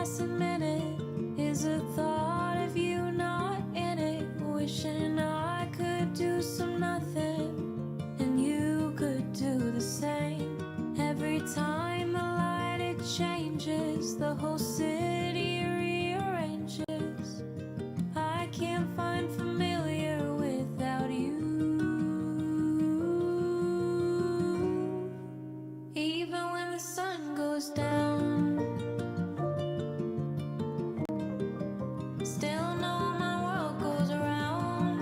passing minute is a thought of you not in it. Wishing I could do some nothing and you could do the same. Every time the light it changes, the whole city rearranges. I can't find familiar without you. Even when the sun goes down, still know my world goes around.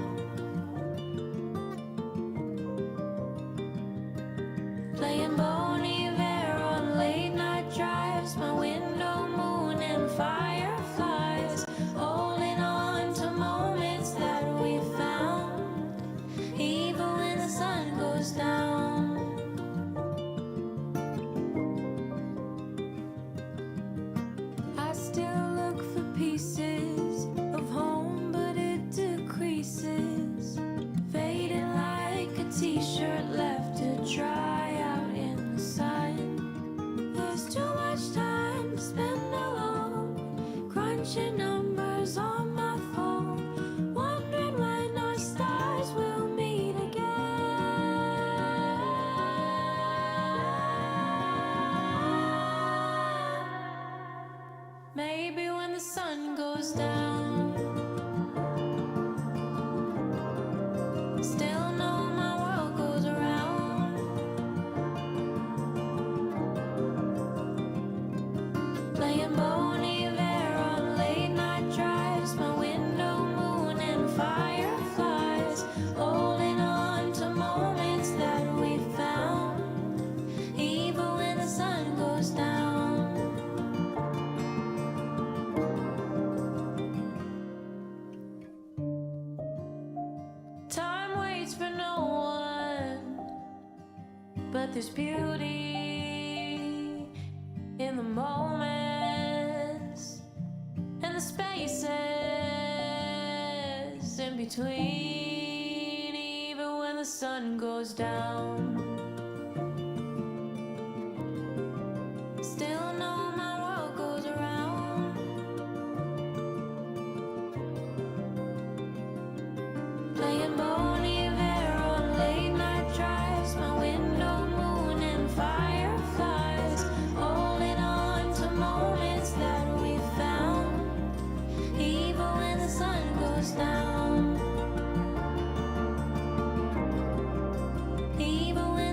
Playing Bon Iver on late night drives, my window moon and fireflies, holding on to moments that we found. Even when the sun goes down, I still look for pieces of home, but it decreases, fading like a t-shirt left to dry out in the sun. There's too much time to spend alone, crunching numbers on my phone, wondering when our stars will meet again. Maybe when the sun goes down, still know my world goes around. Playing Bon Iver on late night drives, my window moon and fireflies, holding on to moments that we found. Even when the sun goes down, time waits for no one, but there's beauty in the moments and the spaces in between. Even when the sun goes down, still know my world goes around. Playing Bon Iver on late night drives, my window moon and fireflies, holding on to moments that we found. Even when the sun goes down, even when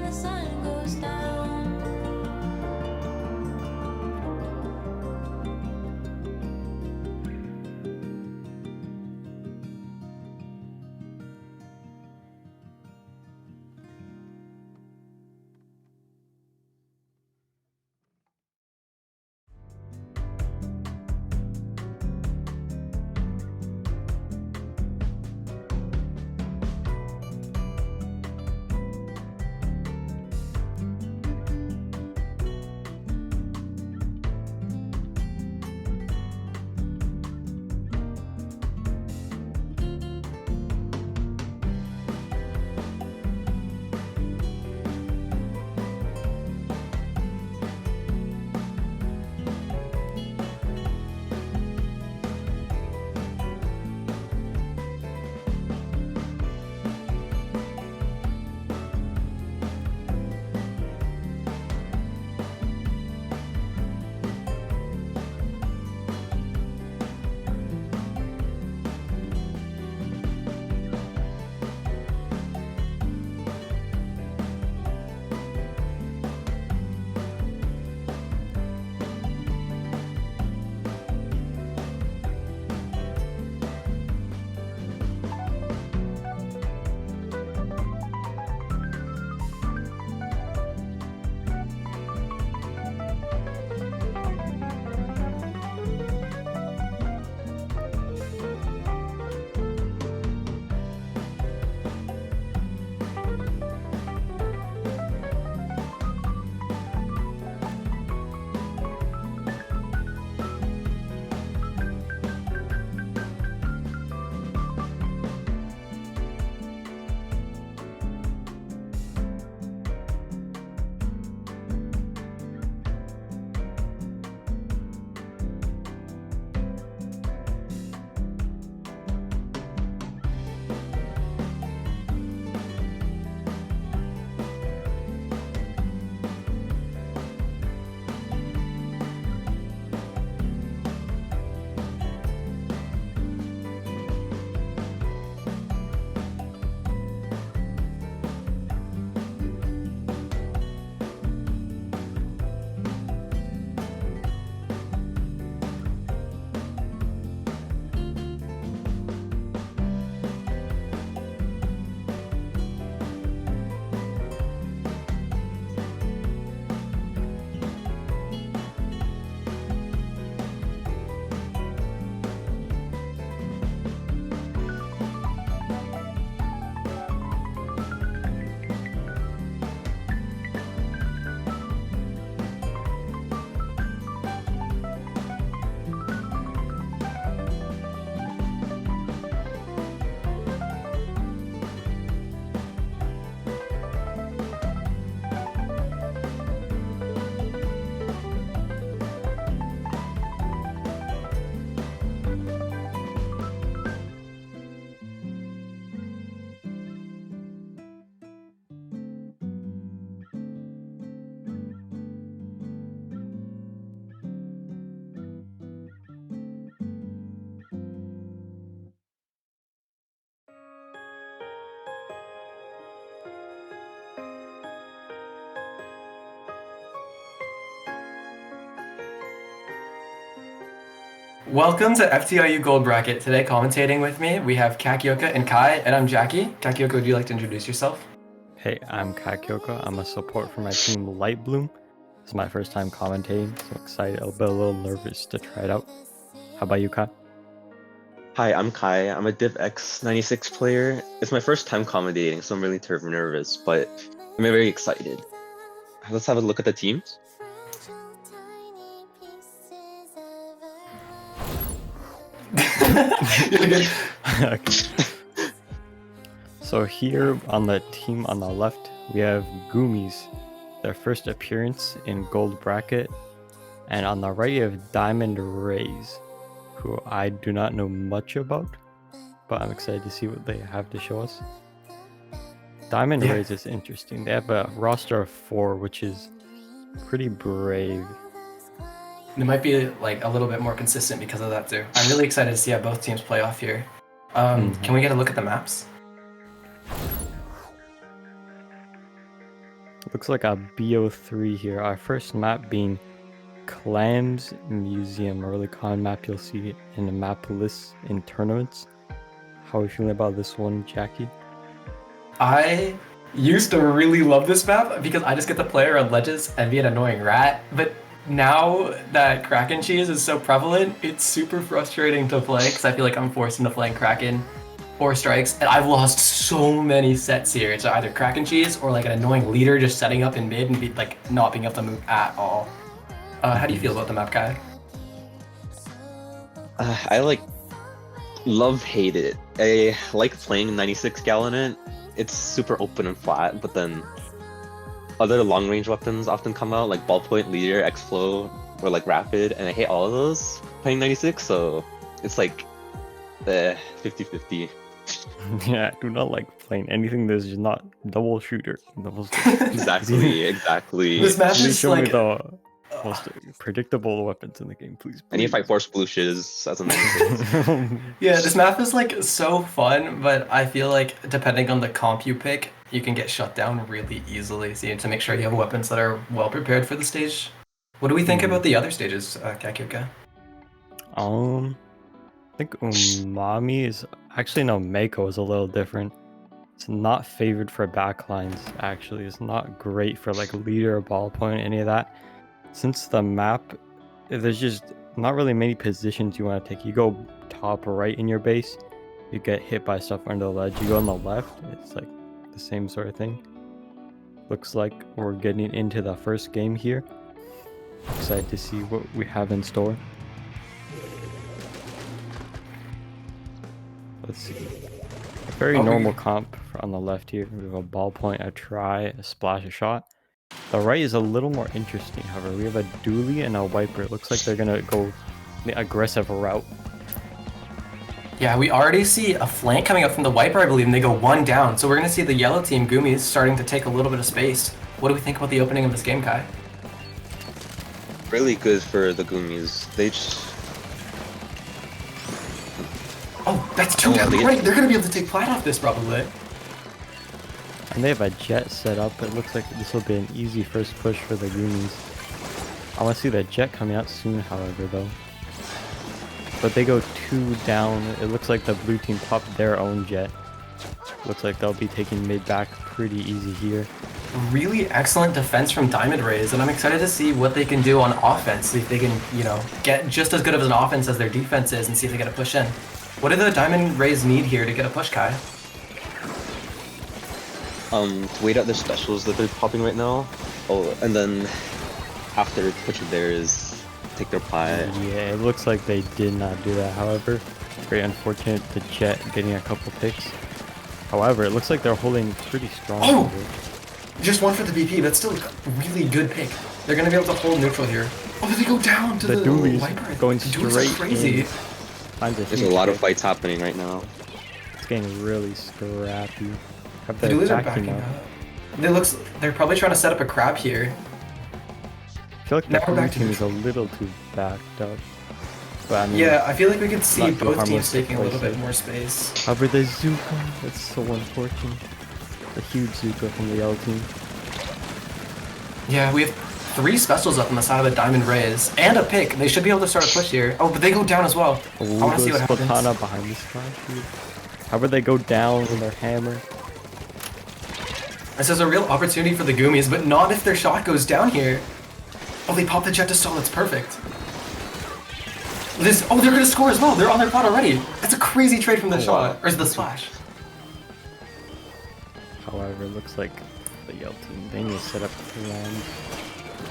Welcome to FTIU Gold Bracket. Today commentating with me, we have Kakioka and Kai, and I'm Jackie. Kakioka, would you like to introduce yourself? Hey, I'm Kai Kyoko. I'm a support for my team Light Bloom. This is my first time commentating, so I'm excited, a little nervous to try it out. How about you, Kai? Hi, I'm Kai. I'm a Div X 96 player. It's my first time commentating, so I'm really nervous, but I'm very excited. Let's have a look at the teams. Okay. So here on the team on the left, we have Goomies, their first appearance in Gold Bracket. And on the right, you have Diamond Rays, who I do not know much about, but I'm excited to see what they have to show us. Diamond Rays is interesting. They have a roster of 4, which is pretty brave. It might be like a little bit more consistent because of that too. I'm really excited to see how both teams play off here. Can we get a look at the maps? Looks like a BO3 here. Our first map being Clams Museum, a really common map you'll see in the map lists in tournaments. How are you feeling about this one, Jackie? I used to really love this map because I just get to play around ledges and be an annoying rat, but now that Kraken cheese is so prevalent, it's super frustrating to play because I feel like I'm forced into playing Kraken 4 strikes, and I've lost so many sets here. It's either Kraken cheese or like an annoying leader just setting up in mid and be like not being able to move at all. How do you feel about the map, Kai? I hate it. I like playing 96 Gallon in it. It's super open and flat, but then other long range weapons often come out, like ballpoint, leader, X-flow, or like rapid, and I hate all of those playing 96, so it's like 50-50. Yeah, I do not like playing anything that's just not double shooter. Exactly. This map Please is show like me the most predictable weapons in the game, please. I need to fight Force Blue Shiz as a 96. Yeah, this map is like so fun, but I feel like depending on the comp you pick, you can get shut down really easily. So you need to make sure you have weapons that are well prepared for the stage. What do we think about the other stages, Kakyoka? I think Umami is actually no, Mako is a little different. It's not favored for backlines. Actually, it's not great for like leader or ballpoint, any of that. Since the map, there's just not really many positions you want to take. You go top or right in your base, you get hit by stuff under the ledge. You go on the left, it's like the same sort of thing. Looks like we're getting into the first game here. Excited to see what we have in store. Let's see. A very normal comp on the left here. We have a ballpoint, a try, a splash, a shot. The right is a little more interesting, however. We have a dually and a wiper. It looks like they're gonna go the aggressive route. Yeah, we already see a flank coming up from the wiper, I believe, and they go 1 down. So we're gonna see the yellow team Goomies starting to take a little bit of space. What do we think about the opening of this game, Kai? Really good for the Goomies. They just... Oh, that's 2 down. Right, they're gonna be able to take plat off this probably. And they have a jet set up. It looks like this will be an easy first push for the Goomies. I want to see the jet coming out soon, however, though. But they go 2 down. It looks like the blue team popped their own jet. Looks like they'll be taking mid back pretty easy here. Really excellent defense from Diamond Rays, and I'm excited to see what they can do on offense. See if they can, you know, get just as good of an offense as their defense is, and see if they get a push in. What do the Diamond Rays need here to get a push, Kai? To wait out their specials that they're popping right now. Oh, and then after pushing theirs, take their plat. Yeah, it looks like they did not do that, however. Very unfortunate, the jet getting a couple picks. However, it looks like they're holding pretty strong. Oh! Just 1 for the BP, but still a really good pick. They're gonna be able to hold neutral here. Oh, they go down to the wiper. Going straight crazy. There's a lot of fights happening right now. It's getting really scrappy. The dualies are backing up. They're probably trying to set up a crab here. I feel like the blue team is a little too backed up. But I mean, yeah, I feel like we could see both teams taking a little bit more space. However, the Zuka, that's so unfortunate. A huge Zuka from the L team. Yeah, we have 3 specials up on the side of the Diamond Rays and a pick. They should be able to start a push here. Oh, but they go down as well. I want to see what happens. Splatana behind the splash. However, they go down with their hammer. This is a real opportunity for the Goomies, but not if their shot goes down here. Oh, they pop the jet to stall. It's perfect. Oh, they're gonna score as well. They're on their pot already. That's a crazy trade from the shot, or is the splash? However, it looks like the Yell team, they need to set up the land.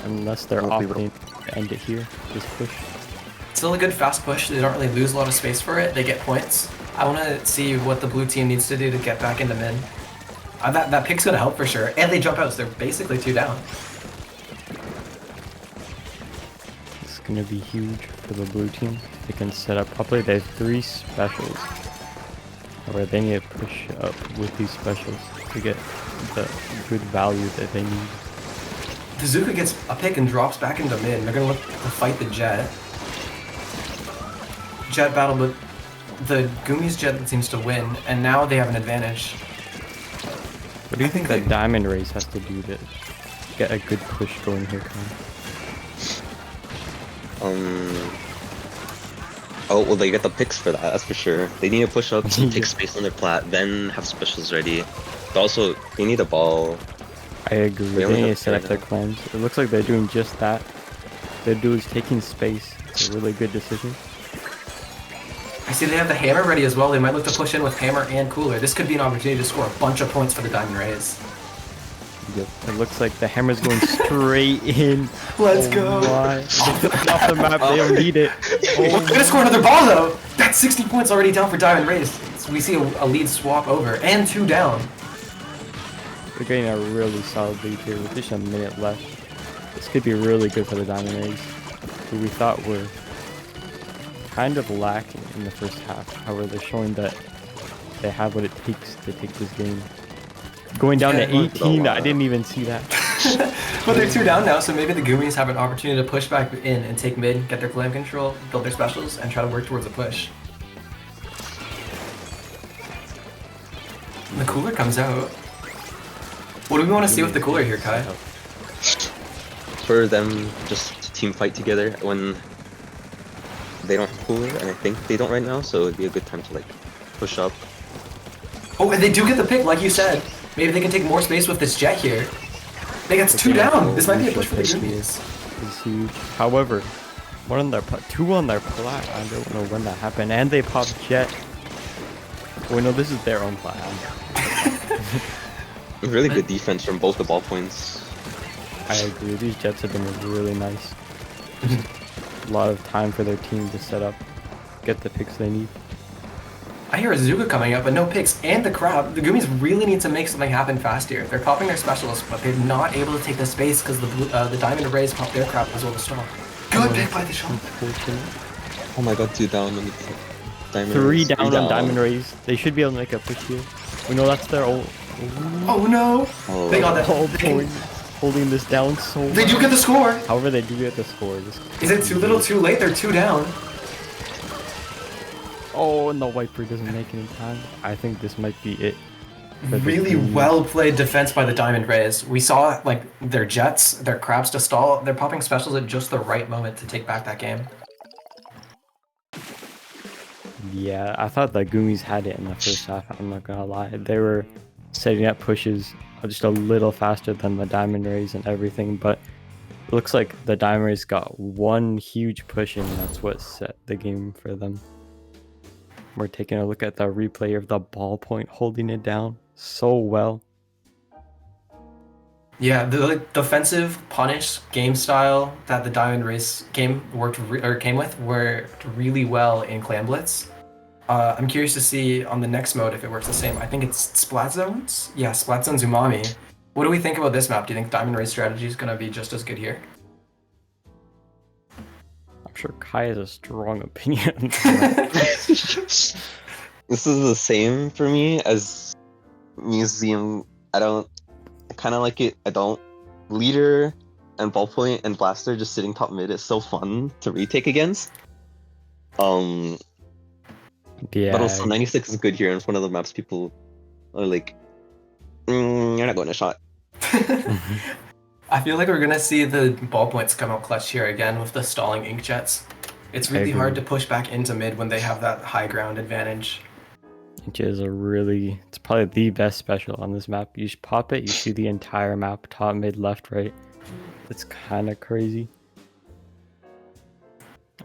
Unless they're opting to end it here, just push. Still a good fast push. They don't really lose a lot of space for it. They get points. I want to see what the blue team needs to do to get back into mid. That pick's gonna help for sure. And they jump out, so they're basically 2 down. It's gonna be huge for the blue team. They can set up properly. They have 3 specials. However, they need to push up with these specials to get the good value that they need. Tezuka gets a pick and drops back into mid. They're gonna look to fight the jet. Jet battle, but the Gumi's jet seems to win, and now they have an advantage. What do you think that Diamond Race has to do to get a good push going here, Kyle? Oh, well, they get the picks for that, that's for sure. They need to push up to take space on their plat, then have specials ready. But also, they need a ball. I agree. They need to set up their clans. It looks like they're doing just that. Their dude is taking space. It's a really good decision. I see they have the hammer ready as well. They might look to push in with hammer and cooler. This could be an opportunity to score a bunch of points for the Diamond Rays. Yep. It looks like the hammer's going straight in. Let's go. My. Off the map, they don't need it. We're gonna score another ball though. That's 60 points already down for Diamond Rays. So we see a lead swap over and 2 down. They're getting a really solid lead here with just a minute left. This could be really good for the Diamond Rays, who we thought were kind of lacking in the first half. However, they're showing that they have what it takes to take this game. Going down to 18, I didn't even see that. But they're 2 down now, so maybe the Goomies have an opportunity to push back in and take mid, get their clam control, build their specials, and try to work towards a push. And the cooler comes out. What do we want to see with the cooler here, Kai? For them just to team fight together when they don't have cooler, and I think they don't right now, so it'd be a good time to like push up. Oh, and they do get the pick, like you said. Maybe they can take more space with this jet here. They got 2 down. This might be a push for the Goomies. Is huge. However, 2 on their plat. I don't know when that happened, and they popped jet. Oh no, this is their own plat. Really good defense from both the ball points. I agree. These jets have been really nice. A lot of time for their team to set up, get the picks they need. I hear Azuka coming up, but no picks, and the crowd. The Goomies really need to make something happen fast here. They're popping their specialists, but they're not able to take the space because the Diamond Rays pop their crowd as well as stall. Good pick by the shot. Oh my god, 2 down on the Diamond 3 Rays. down on Diamond Rays. They should be able to make a push here. We know that's their old. Oh no! Oh. They got that. Whole point. Holding this down so They do get the score! However, they do get the score. Is it too little too late? They're 2 down. Oh, and the Viper doesn't make any time. I think this might be it. Really well played defense by the Diamond Rays. We saw like their jets, their crabs to stall. They're popping specials at just the right moment to take back that game. Yeah, I thought the Goomies had it in the first half. I'm not gonna lie. They were setting up pushes just a little faster than the Diamond Rays and everything, but it looks like the Diamond Rays got 1 huge push and that's what set the game for them. We're taking a look at the replay of the ballpoint holding it down so well. Yeah, the like, defensive punish game style that the Diamond Race game came with worked really well in Clan Blitz. I'm curious to see on the next mode if it works the same. I think it's Splat Zones? Yeah, Splat Zones Umami. What do we think about this map? Do you think Diamond Race strategy is going to be just as good here? I'm sure Kai has a strong opinion. This is the same for me as Museum. I kind of like it. I don't. Leader and Ballpoint and Blaster just sitting top mid is so fun to retake against. Yeah. But also 96 is good here, and it's one of the maps people are like, you're not going to shot. I feel like we're gonna see the ballpoints come out clutch here again with the stalling inkjets. It's I really hard agree. to push back into mid when they have that high ground advantage. Which is it's probably the best special on this map. You just pop it, you see the entire map, top, mid, left, right. It's kind of crazy.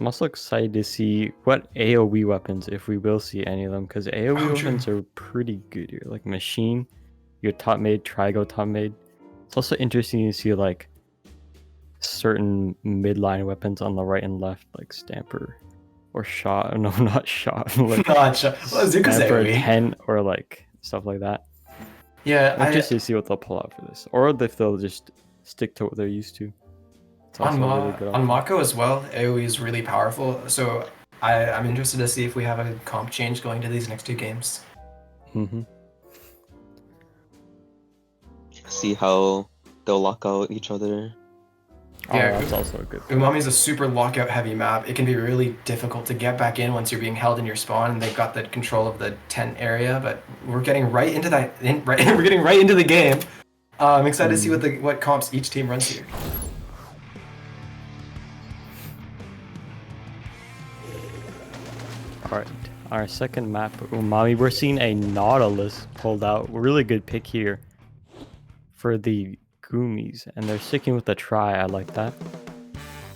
I'm also excited to see what AoE weapons, if we will see any of them, because AoE Oh, true. weapons are pretty good here. Like machine, your top mid, trigo top mid. It's also interesting to see like certain midline weapons on the right and left, like stamper or shot. No, not shot. Like Not sure. Well, Zuka's stamper AoE. 10 or like stuff like that. Yeah, I'm interested to see what they'll pull out for this, or if they'll just stick to what they're used to. It's also a really good on option. Mako as well, AoE is really powerful. So I'm interested to see if we have a comp change going to these next two games. Mm-hmm. See how they'll lock out each other. Oh, Yeah, that's also a good. Umami is a super lockout heavy map. It can be really difficult to get back in once you're being held in your spawn, and they've got the control of the tent area. But we're getting right into that. We're getting right into the game. I'm excited to see what comps each team runs here. Alright, our second map, Umami. We're seeing a Nautilus pulled out. Really good pick here for the Goomies, and they're sticking with the try. I like that.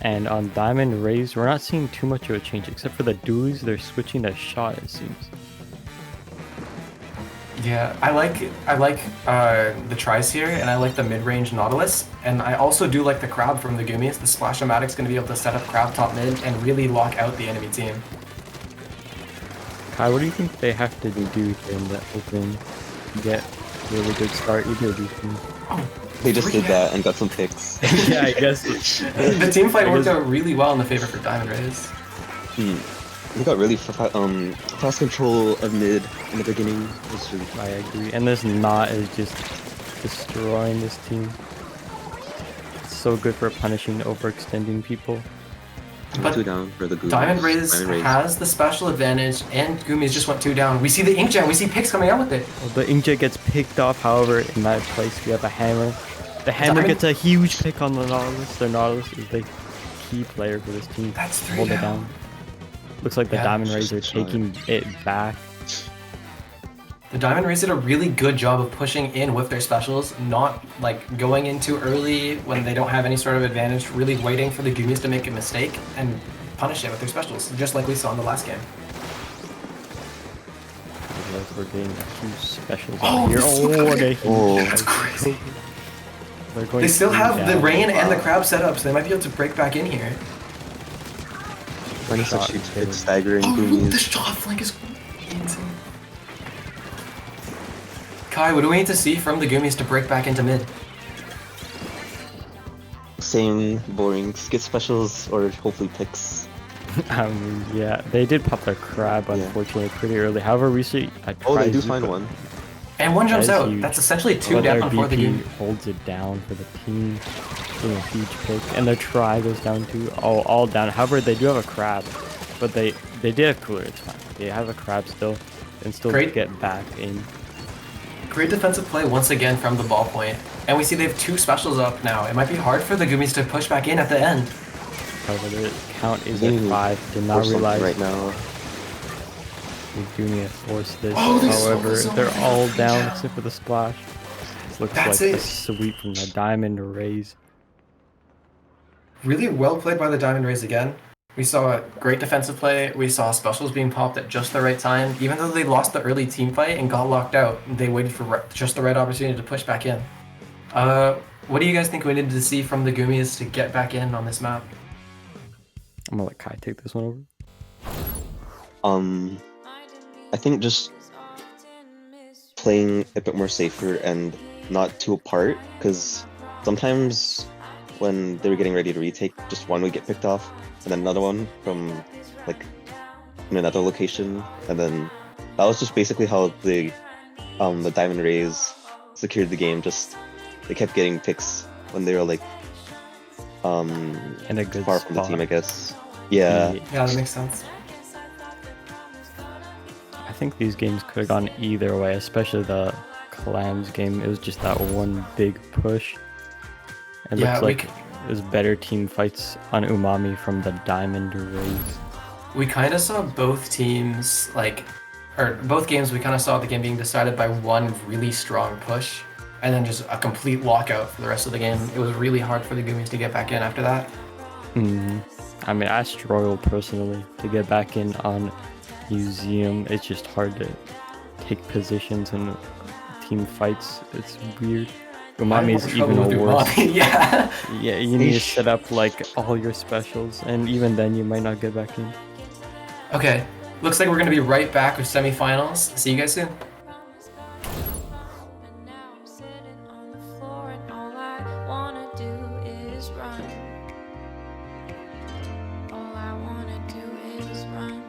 And on Diamond Rays, we're not seeing too much of a change, except for the dualies. They're switching to shot, it seems. Yeah, I like the tries here, and I like the mid-range Nautilus, and I also do like the crab from the Goomies. The Splash-O-Matic's going to be able to set up crab top mid and really lock out the enemy team. Kai, what do you think they have to do here in the open to get a really good start? Either of these teams. They just did that and got some picks. Yeah, I guess. The team fight worked out really well in the favor for Diamond Rays. They got really fast control of mid in the beginning. It was really I agree. And this knot is just destroying this team. It's so good for punishing overextending people. But 2 down for the Goomies. Diamond Rays has the special advantage, and Goomies just went 2 down. We see the inkjet, we see Pix coming out with it. Well, the inkjet gets picked off, however, in that place we have a hammer. The hammer gets a huge pick on the Nautilus. The Nautilus is the key player for this team. That's 3 Hold it down. down. Looks like the Yeah, Diamond Rays just are a shot. taking it back. The Diamond Rays did a really good job of pushing in with their specials, not like going in too early when they don't have any sort of advantage, really waiting for the Goomies to make a mistake and punish it with their specials, just like we saw in the last game. Like we're getting huge specials Oh, out here. this is so Oh, good. okay. Oh. That's crazy. They're going They still 3 have the down. rain and the crab set up, so they might be able to break back in here. When Shot such huge killed. picks, staggering Oh, the Goomies. shot flank is insane. Kai, what do we need to see from the Goomies to break back into mid? Same boring skit specials or hopefully picks. Yeah, they did pop their crab, unfortunately, pretty early. However, we see a Oh, they do Zuka. find one. And one jumps That is out. huge. That's essentially 2 But their down for the BP Goomies. holds it down for the team. Doing a huge pick. And their try goes down too. Oh, all down. However, they do have a crab. But they did have cooler. It's fine. They have a crab still. And still Great. get back in. Great defensive play once again from the ballpoint. And we see they have 2 specials up now. It might be hard for the Goomies to push back in at the end. However, the count is They at need to 5. Did Or not something realize right now. we do need to force this. Oh, they stole However, the zone. they're all down Yeah. except for the splash. This looks That's like a it. sweep from the Diamond Rays. Really well played by the Diamond Rays again. We saw a great defensive play. We saw specials being popped at just the right time. Even though they lost the early team fight and got locked out, they waited for just the right opportunity to push back in. What do you guys think we needed to see from the Goomies to get back in on this map? I'm gonna let Kai take this one over. I think just playing a bit more safer and not too apart, because sometimes when they were getting ready to retake, just one would get picked off, and then another one from like in another location, and then that was just basically how the Diamond Rays secured the game. Just they kept getting picks when they were like In a good far from the spot. team, I guess. Yeah. Yeah, that makes sense. I think these games could have gone either way, especially the Clams game. It was just that one big push. It Yeah, looks like there's better team fights on Umami from the Diamond Rays. we kind of saw both teams or both games. We kind of saw the game being decided by one really strong push, and then just a complete walkout for the rest of the game. It was really hard for the Gummies to get back in after that. I mean, I struggle personally to get back in on Museum. It's just hard to take positions in team fights. It's weird. Umami is even worse. Yeah. Yeah, you need to set up like all your specials, and even then you might not get back in. Okay, looks like we're gonna be right back with semifinals. See you guys soon. And now I'm sitting on the floor, and all I wanna do is run. All I wanna do is run.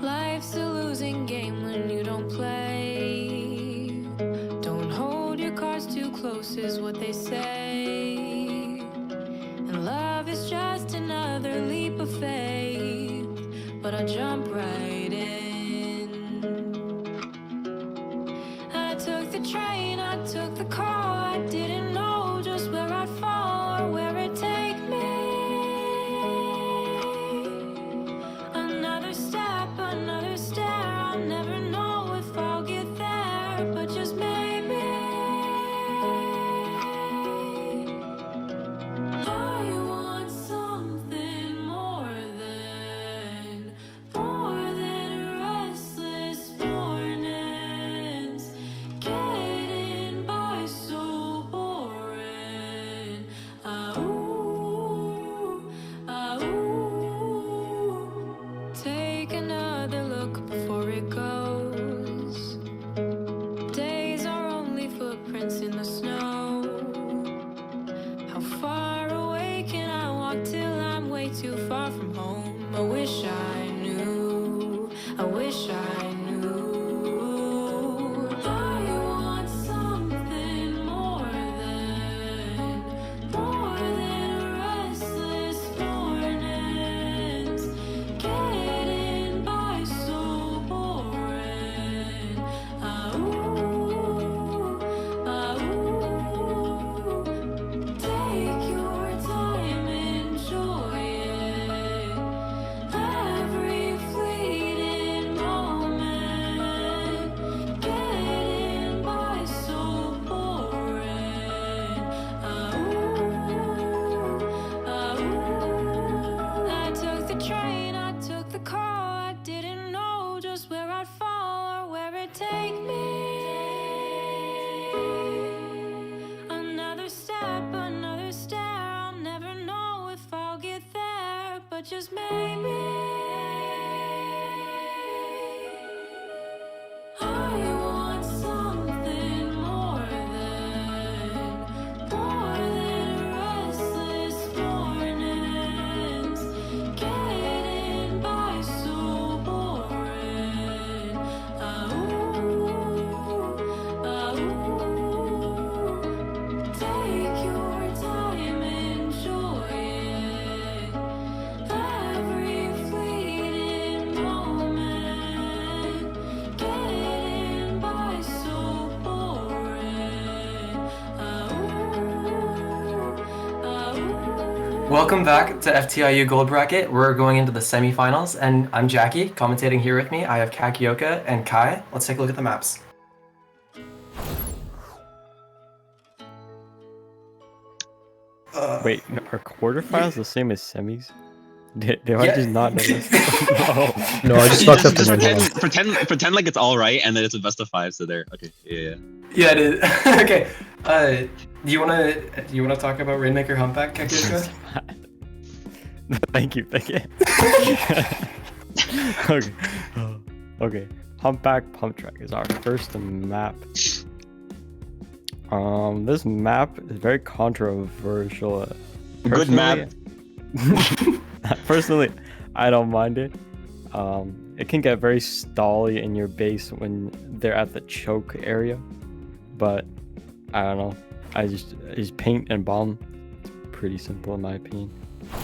Life's a losing game when you don't play. Don't hold your cards too close, is what they say. And love is just another leap of faith, but I jump right in. I took the train, I took the car. I didn't know just where I'd fall or where it'd take me. Another step, another stare. I'll never know if I'll get there, but just maybe. I want something more than restless mornings. Getting by so boring. Take another look before it goes. Days are only footprints in the snow. How far away can I walk till I'm way too far from home? I wish I knew. I wish I knew. I want something more than restless mornings. Getting by so boring. Take your time, enjoy it. Every fleeting moment. Getting by so boring. I took the train, I took the car. I didn't know just where I'd fall or where it'd take me. Another step, another stare. I'll never know if I'll get there, but just maybe. I want something more than restless mornings. Getting by so boring. Take your time, enjoy it. Every fleeting moment. Getting by so boring. Welcome back to FTIU Gold Bracket. We're going into the semifinals, and I'm Jackie. Commentating here with me, I have Kakioka and Kai. Let's take a look at the maps. Wait, are quarterfinals the same as semis? Did I just not know this? No. No, I just fucked up the Just name. pretend like it's all right, and then it's a best of 5. So there. Okay. Yeah. Yeah, it is. Okay. Do you wanna talk about Rainmaker Humpback, Kakioka? Thank you. Okay. Okay. Humpback Pump Track is our first map. This map is very controversial. Good map. Personally, I don't mind it. It can get very stally in your base when they're at the choke area, but I don't know. I just paint and bomb. It's pretty simple in my opinion.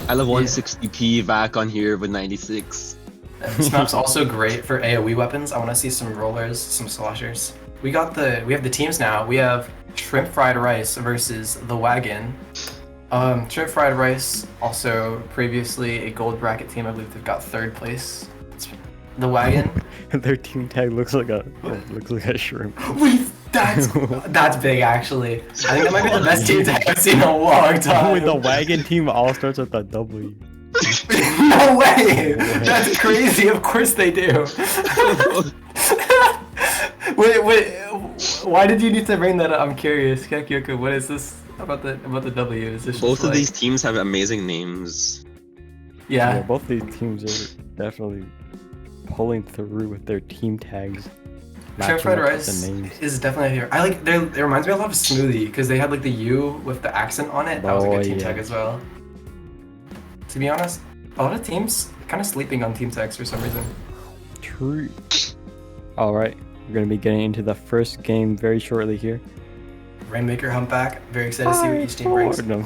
I love 160p back on here with 96. This map's also great for AoE weapons. I want to see some rollers, some sloshers. We have the teams now. We have Shrimp Fried Rice versus the Wagon. Shrimp Fried Rice, also previously a gold bracket team. I believe they've got 3rd place. It's the Wagon. Their team tag looks like a shrimp. Wait, that's big actually. I think that might be the best team tag I've seen in a long time. Wait, the Wagon team all starts with a W. No way! That's crazy. Of course they do. Wait. Why did you need to bring that up? I'm curious, Kakioka. What is this about the W? Is this Both just of like... these teams have amazing names. Yeah. Both these teams are definitely pulling through with their team tags. Shrimp matching fried up with rice the names. is definitely here. I like. It reminds me a lot of Smoothie because they had like the U with the accent on it. That was a Oh, good team yeah. tag as well. To be honest, a lot of teams kind of sleeping on team tags for some reason. True. All right, we're gonna be getting into the first game very shortly here. Rainmaker Humpback. Very excited to see what each team brings. No.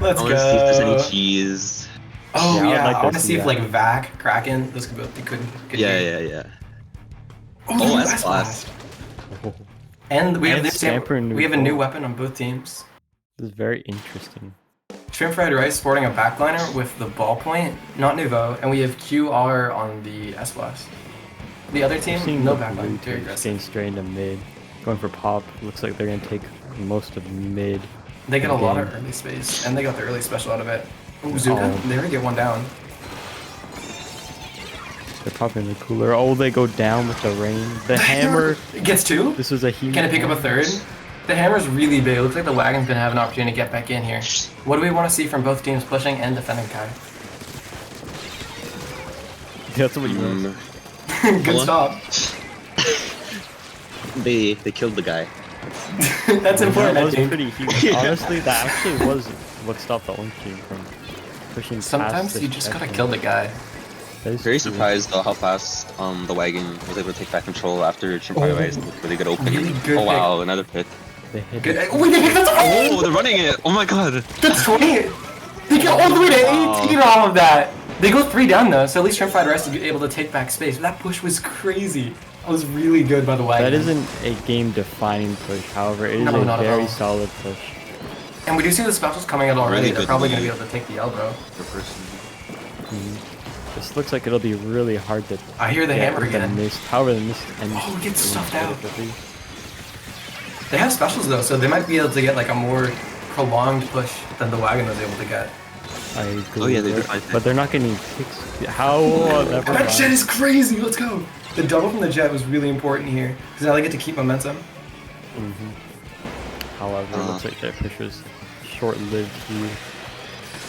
Let's I want to see if there's go. any cheese. Oh Yeah, I would yeah, like I to want to see see if that. like Vac, Kraken, those could both be good. Yeah. Oh, Oh, that's that's blast. Oh, And we have And new Stamper and we have a new Nuvo. weapon on both teams. this is very interesting. Shrimp Fried Rice sporting a backliner with the ballpoint, not Nuvo, and we have QR on the S Blast. The other We're team, seeing no the blue backline, very team just aggressive. getting straight into mid, going for pop. Looks like they're gonna take most of mid. They get a lot of game. early space, and they got the early special out of it. Ooh, Zuka, Oh. they already get one down. They're popping the cooler. Oh, they go down with the rain. The hammer. It gets two. This was a huge. Can it pick up a hammer. third? The hammer's really big. Looks like the wagon's gonna have an opportunity to get back in here. What do we want to see from both teams pushing and defending Kai? That's what you want. Good Hold on. stop. They killed the guy. That's important, That I was think. pretty huge. Yeah. Honestly, that actually was what stopped the orange team from pushing past Sometimes this you just gotta checkpoint. kill the guy. That is Very true. surprised though how fast the wagon was able to take back control after Shrimp Fried Oh, Rice with really good opening. really good Oh pick. wow, another pick. They hit Good. it. Oh, wait, they picked up the Oh, they're running it! Oh my god! That's 20. They get all the way to Wow. 18 all of that. They go 3 down though, so at least Shrimp Fried Rice is able to take back space. But that push was crazy. That was really good by the wagon. That isn't a game-defining push. However, it is No, a not at very all. solid push. And we do see the specials coming out already. Really They're good probably going to lead. be able to take the elbow. Per person. This looks like it'll be really hard to. I hear the get hammer with the again. mist. However, the mist ends. Oh, it gets being stuffed good out. at the three. They have specials though, so they might be able to get like a more prolonged push than the wagon was able to get. I agree. Oh, yeah, they with- did, I think. But they're not getting picks. How? Never That jet mind. is crazy. Let's go. The double from the jet was really important here because now they get to keep momentum. However, it looks like their push was short-lived here.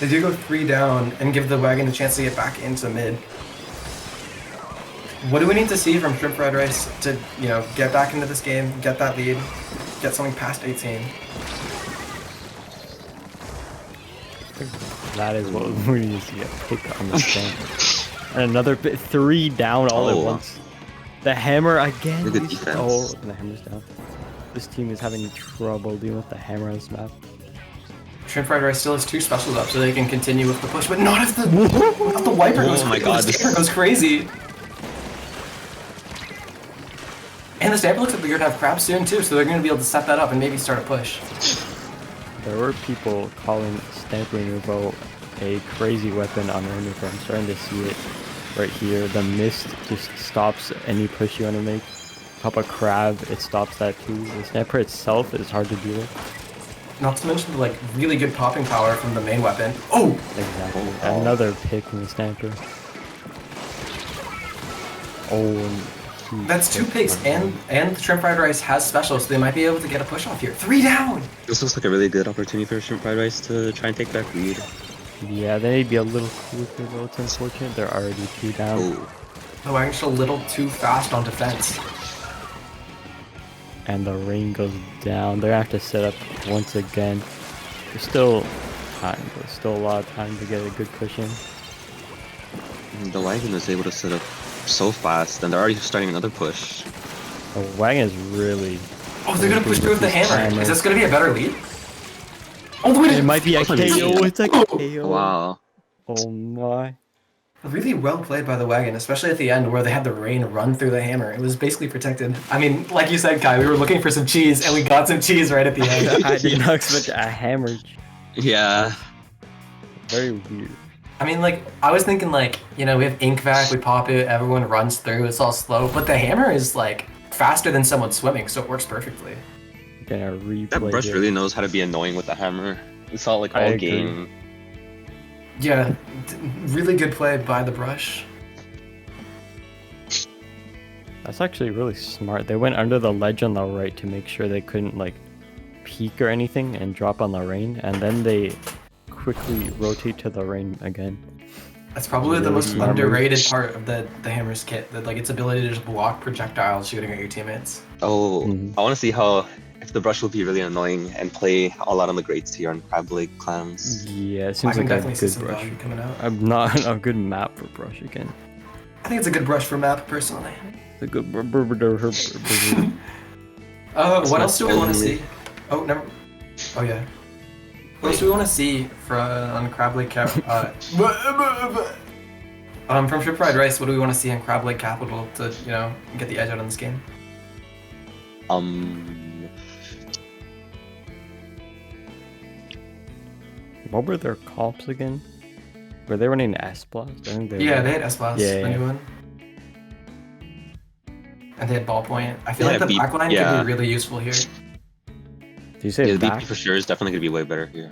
They do go 3 down and give the wagon a chance to get back into mid. What do we need to see from Shrimp Fried Rice to, you know, get back into this game, get that lead, get something past 18? That is what we need to see, a pick on the stand. And another bit, 3 down all at Oh. once. The hammer again. Look at these- defense. Oh, and the hammer's down. This team is having trouble dealing with the hammer on this map. Shrimp Fried Rice still has 2 specials up, so they can continue with the push, but not if the wiper goes Oh my crazy. God, The this- stamper goes crazy. And the stamper looks like they're gonna have crabs soon too, so they're gonna be able to set that up and maybe start a push. There were people calling Stamper Nuvo a crazy weapon on Nuvo. I'm starting to see it right here. The mist just stops any push you want to make. Pop a crab, it stops that too. The Stamper itself is hard to deal with. Not to mention the like really good popping power from the main weapon. Oh! Exactly. Oh. Another pick from the Stamper. Oh, and he That's 2 picked picks, one. and Shrimp Fried Rice has specials, so they might be able to get a push off here. 3 down! This looks like a really good opportunity for Shrimp Fried Rice to try and take back lead. Yeah, they need to be a little quicker though. It's unfortunate they're already 2 down. Oh, The wagon's just a little too fast on defense. And the rain goes down. They have to set up once again. There's still time. There's still a lot of time to get a good push in. the wagon is able to set up so fast, and they're already starting another push. The wagon is really. Oh, they're gonna push through with the hammer. Hammer. Is this gonna be a better lead? Oh, the way It might be a Oh, KO. yeah. It's a KO. Wow. Oh my. Really well played by the wagon, especially at the end where they had the rain run through the hammer. It was basically protected. I mean, like you said, Kai, we were looking for some cheese, and we got some cheese right at the end. I did not expect a hammer. Yeah. Very weird. I mean, like, I was thinking, like, you know, we have ink vac, we pop it, everyone runs through, it's all slow, but the hammer is, like, faster than someone swimming, so it works perfectly. Gonna replay That brush here. really knows how to be annoying with the hammer. It's all like I all agree. game. Yeah, really good play by the brush. That's actually really smart. They went under the ledge on the right to make sure they couldn't like peek or anything and drop on the rain, and then they quickly rotate to the rain again. That's probably the most Really underrated part of the Hammer's kit. That like its ability to just block projectiles shooting at your teammates. Oh, Mhm. I want to see how if the brush will be really annoying and play all out on the greats here on Crab Lake Clans. Yeah, it I seems can like a definitely see good some brush. value coming out. I'm not a good map for brush again. I think it's a good brush for map personally. It's a good. What not else do we want to only- see? Oh, never. Oh yeah. What else do we want to see for on Crab Lake Cap? From Ship Fried Rice, what do we want to see on Crab Lake Capital to get the edge out in this game? What were their comps again? Were they running S Blast? I think they Yeah, were. they had S-Blast, Yeah. the new one. And they had Ballpoint. I feel They like had the beep, backline could yeah. be really useful here. Do you say Yeah, the back? BP for sure is definitely gonna be way better here.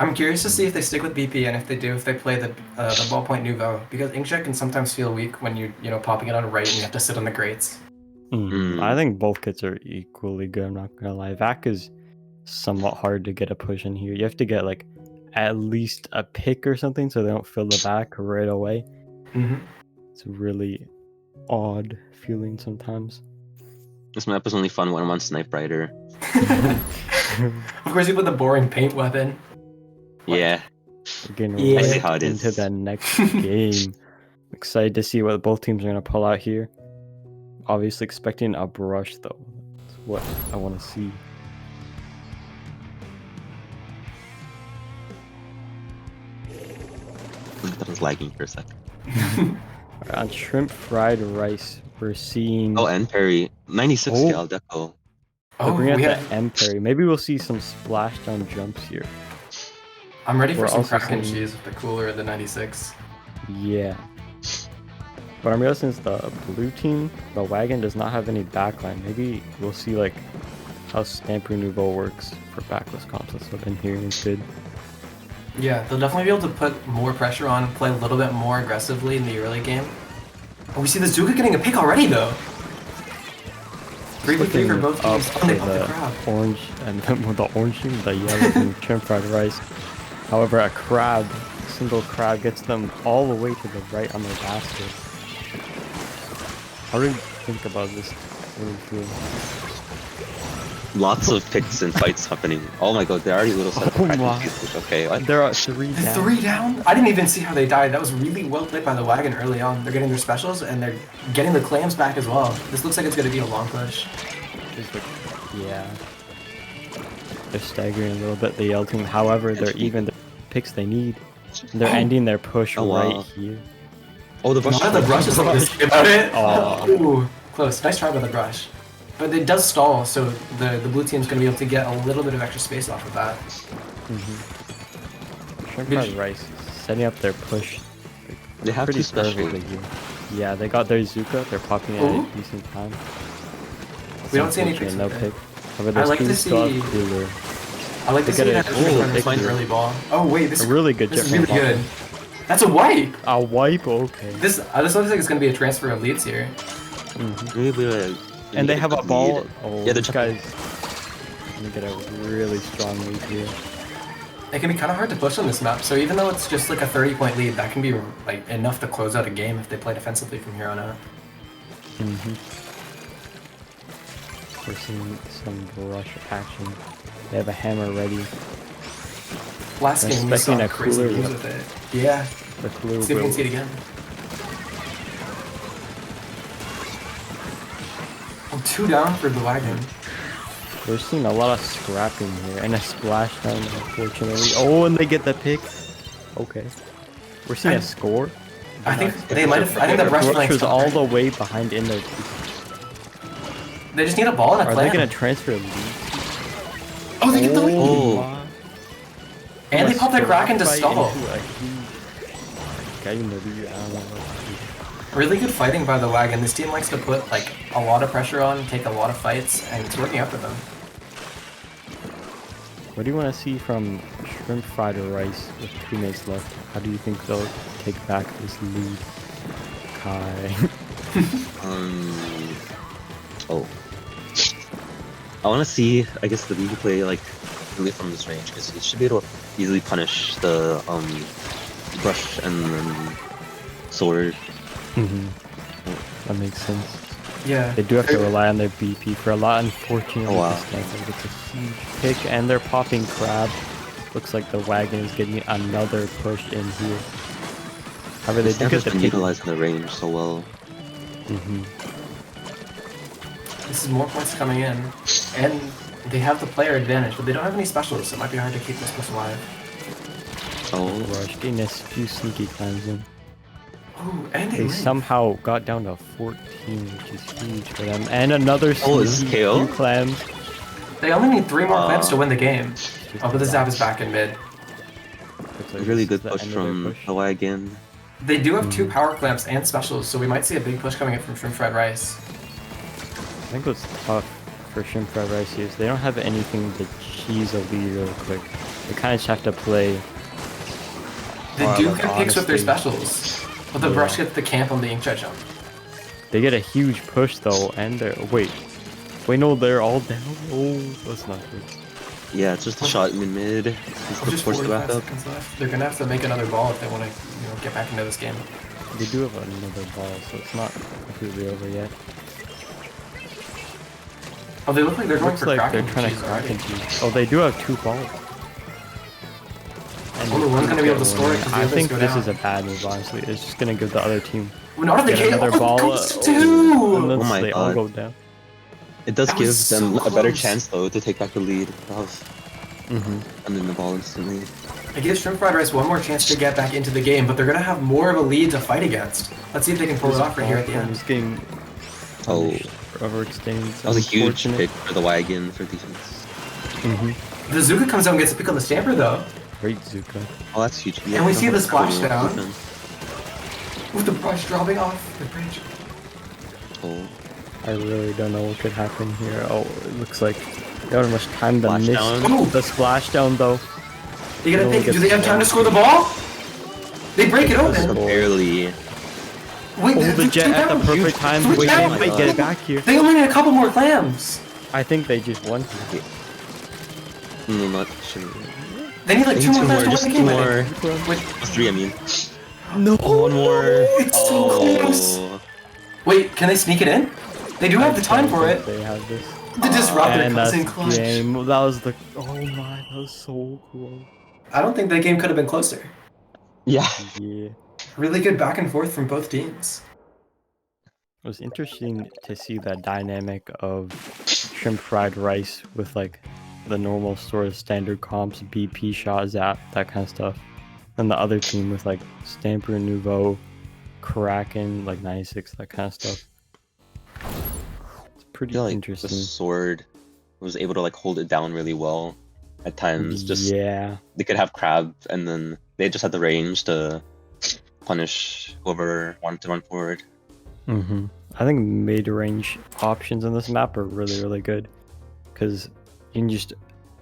I'm curious to see if they stick with BP, and if they do, if they play the Ballpoint Nouveau, because Inkjet can sometimes feel weak when you're popping it on right and you have to sit on the grates. I think both kits are equally good. I'm not gonna lie. Vac is somewhat hard to get a push in here. You have to get like at least a pick or something so they don't fill the back right away. It's really odd feeling sometimes. This map is only fun when I'm on Snipe Rider. Of course, you put the boring paint weapon. What? Yeah. We're getting Yeah. I see right how it into is. the next game. Excited to see what both teams are gonna pull out here. Obviously expecting a brush though. That's what I want to see. That was lagging for a second. Alright, on shrimp fried rice, we're seeing. Oh, and Perry. 96 Oh. scale deco. They're bringing we out have. the M parry. Maybe we'll see some splashdown jumps here. I'm ready for We're some also crack and seeing- cheese with the cooler of the 96. Yeah. But I'm realizing since the blue team, the wagon does not have any backline. Maybe we'll see like how Stamper Nouveau works for backless comps. That's what I've been hearing is good. Yeah, they'll definitely be able to put more pressure on, play a little bit more aggressively in the early game. Oh, we see the Zuka getting a pick already though. 3v3 for both Up teams. Oh, they for popped the crab. the orange and with the orange team, the yellow team, shrimp fried rice. However, a single crab gets them all the way to the right on their basket. How do you think about this? What do you feel? Lots of picks and fights happening. Oh my god, they're already little set Oh of my. Okay, what? There are 3 The down. 3 down? I didn't even see how they died. That was really well played by the wagon early on. They're getting their specials and they're getting the clams back as well. This looks like it's going to be a long push. It's like, yeah. They're staggering a little bit, the Yell team. However, they're even the picks they need. They're Oh. ending their push Oh, wow. right here. Oh, the brush. Not the brush is like this about it. Oh. Ooh, close. Nice try by the brush. But it does stall, so the blue team's going to be able to get a little bit of extra space off of that. Shrimp Did fried you- rice setting up their push They have pretty two specials. perfectly here. Yeah, they got their Zuka. They're popping it Ooh. at a decent time. We don't see any Unfortunate, picks no with it. pick. However, I there's like to still see- cooler. I like to They see get that a- Shrimp ooh, Fried Rice playing pick here. early ball. Oh wait, this A really good this jet is really from good. bottom. That's a wipe! A wipe, okay. This looks like it's going to be a transfer of leads here. Really, And they have a ball. lead. Oh, Yeah, they're these guys gonna get a really strong lead here. It can be kind of hard to push on this map, so even though it's just like a 30-point lead, that can be like enough to close out a game if they play defensively from here on out. We're seeing some rush action. They have a hammer ready. Last I'm game we saw expecting a crazy cooler games whip. with it. Yeah, The cooler see if we can will- see it again. Oh, 2 down for the wagon. We're seeing a lot of scrapping here and a splashdown, unfortunately. Oh, and they get the pick. Okay. We're seeing a And- score. I think they might have. I think the brush Brush flank's is all the way behind in their. They just need a ball and a Are clam. they gonna transfer a lead? Oh, they get the lead! Oh. my. And they pop their Kraken to Fight stall. into a huge guy in the lead. I don't know what to do. Really good fighting by the wagon. This team likes to put like a lot of pressure on, take a lot of fights, and it's working out for them. What do you want to see from shrimp fried rice with 2 minutes left? How do you think they'll take back this lead? Kai. Oh. I want to see, I guess, the BB play like really from this range because he should be able to easily punish the brush and then sword. That makes sense. Yeah. They do have to rely on their BP for a lot. Unfortunately, Oh, wow. the sniper gets a huge pick, and they're popping crab. Looks like the wagon is getting another push in here. However, they do get Stamper's the been pick. utilizing the range so well. This is more points coming in, and they have the player advantage, but they don't have any specials, so it might be hard to keep this push alive. Oh, Rush getting a few sneaky climbs in. Ooh, and They win. somehow got down to 14, which is huge for them. And another Oh, is this sneaky KO? few clams. They only need 3 more clamps to win the game. Oh, but the Zap is back in mid. Looks like really this good is the push end of their from push. the wagon. They do have 2 power clamps and specials, so we might see a big push coming in from Shrimp Fried Rice. I think what's tough for Shrimp Fried Rice is they don't have anything to cheese a lead real quick. They kind of just have to play. They Or, do like, get picks with their honestly. specials, but the Yeah. brush gets the camp on the Inkjet jump. They get a huge push though, and they're wait, no, they're all down. Oh, that's not good. Yeah, it's just a shot in mid. He's With just forced to 45 back up. seconds left. They're gonna have to make another ball if they want to, get back into this game. They do have another ball, so it's not completely over yet. Oh, they look like they're going Looks for like Kraken they're trying to cheese crack already. and cheese. Oh, they do have 2 balls. And Only one's gonna be able to get score it one. 'cause the I others think go this down. is a bad move, honestly. It's just gonna give the other team Not the get game. another Oh, ball. goes to And 2! then Oh my they all God. go down. It does That give was them so a better close. chance though to take back the lead. That was ending the ball instantly. It gives Shrimp Fried Rice one more chance to get back into the game, but they're gonna have more of a lead to fight against. Let's see if they can pull it off right here at the end. This game Oh, overextends. that was a huge Unfortunate. pick for the wagon for defense. The Zuka comes out and gets a pick on the Stamper though. Great Zuka. Oh, that's huge. And we see the splash Cool down. defense. With the brush dropping off the bridge. Oh, I really don't know what could happen here. Oh, it looks like they don't have much time to Splash miss down. the splashdown though. They get a No pick. one Do they have gets time to score the ball? They break it That's open. so- barely. Wait, Oh, the jet at the down. perfect time. Three Wait, down. they get it back here. They only need a couple more clams. I think they just won. No, not sure. They need like Maybe 2 more two clams more, to just win the 2 game. I more. think. Wait, Plus 3, I mean. No. One more. it's so close. Oh, Wait, can they sneak it in? They do have the time for it. They have this. The Disruptor And comes that's in clutch. game. That was the. Oh my, that was so cool. I don't think that game could have been closer. yeah. Yeah. Really good back and forth from both teams. It was interesting to see that dynamic of Shrimp Fried Rice with like the normal sort of standard comps, BP, shot, zap, that kind of stuff. And the other team with like Stamper, Nouveau, Kraken, like 96, that kind of stuff. It's I pretty feel like interesting. the sword was able to like hold it down really well at times. Just Yeah. they could have crab, and then they just had the range to punish whoever wanted to run forward. I think mid-range options on this map are really, really good. Because you can just...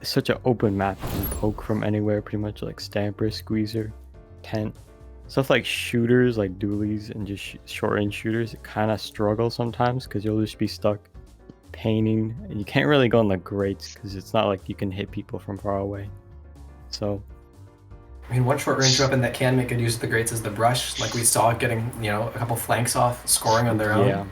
It's such an open map. You can poke from anywhere, pretty much, like Stamper, Squeezer, Tent. Stuff like shooters, like dualies, and just short-range shooters, kind of struggle sometimes, because you'll just be stuck painting. And you can't really go on the grates, because it's not like you can hit people from far away. So... I mean, one short range weapon that can make good use of the grates is the brush, like we saw getting, a couple flanks off, scoring on their own. Yeah.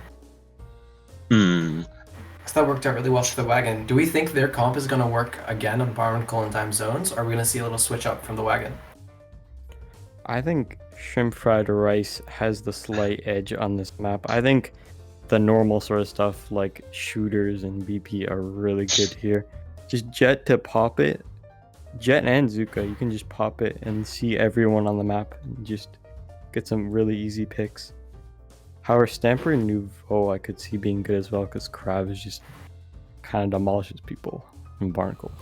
So that worked out really well for the wagon. Do we think their comp is going to work again on Barnacle and Time Zones, or are we going to see a little switch up from the wagon? I think Shrimp Fried Rice has the slight edge on this map. I think the normal sort of stuff like shooters and BP are really good here. Just Jet to pop it. Jet and Zuka, you can just pop it and see everyone on the map and just get some really easy picks. However, Stamper and Nouveau I could see being good as well because Crab is just kind of demolishes people in Barnacle.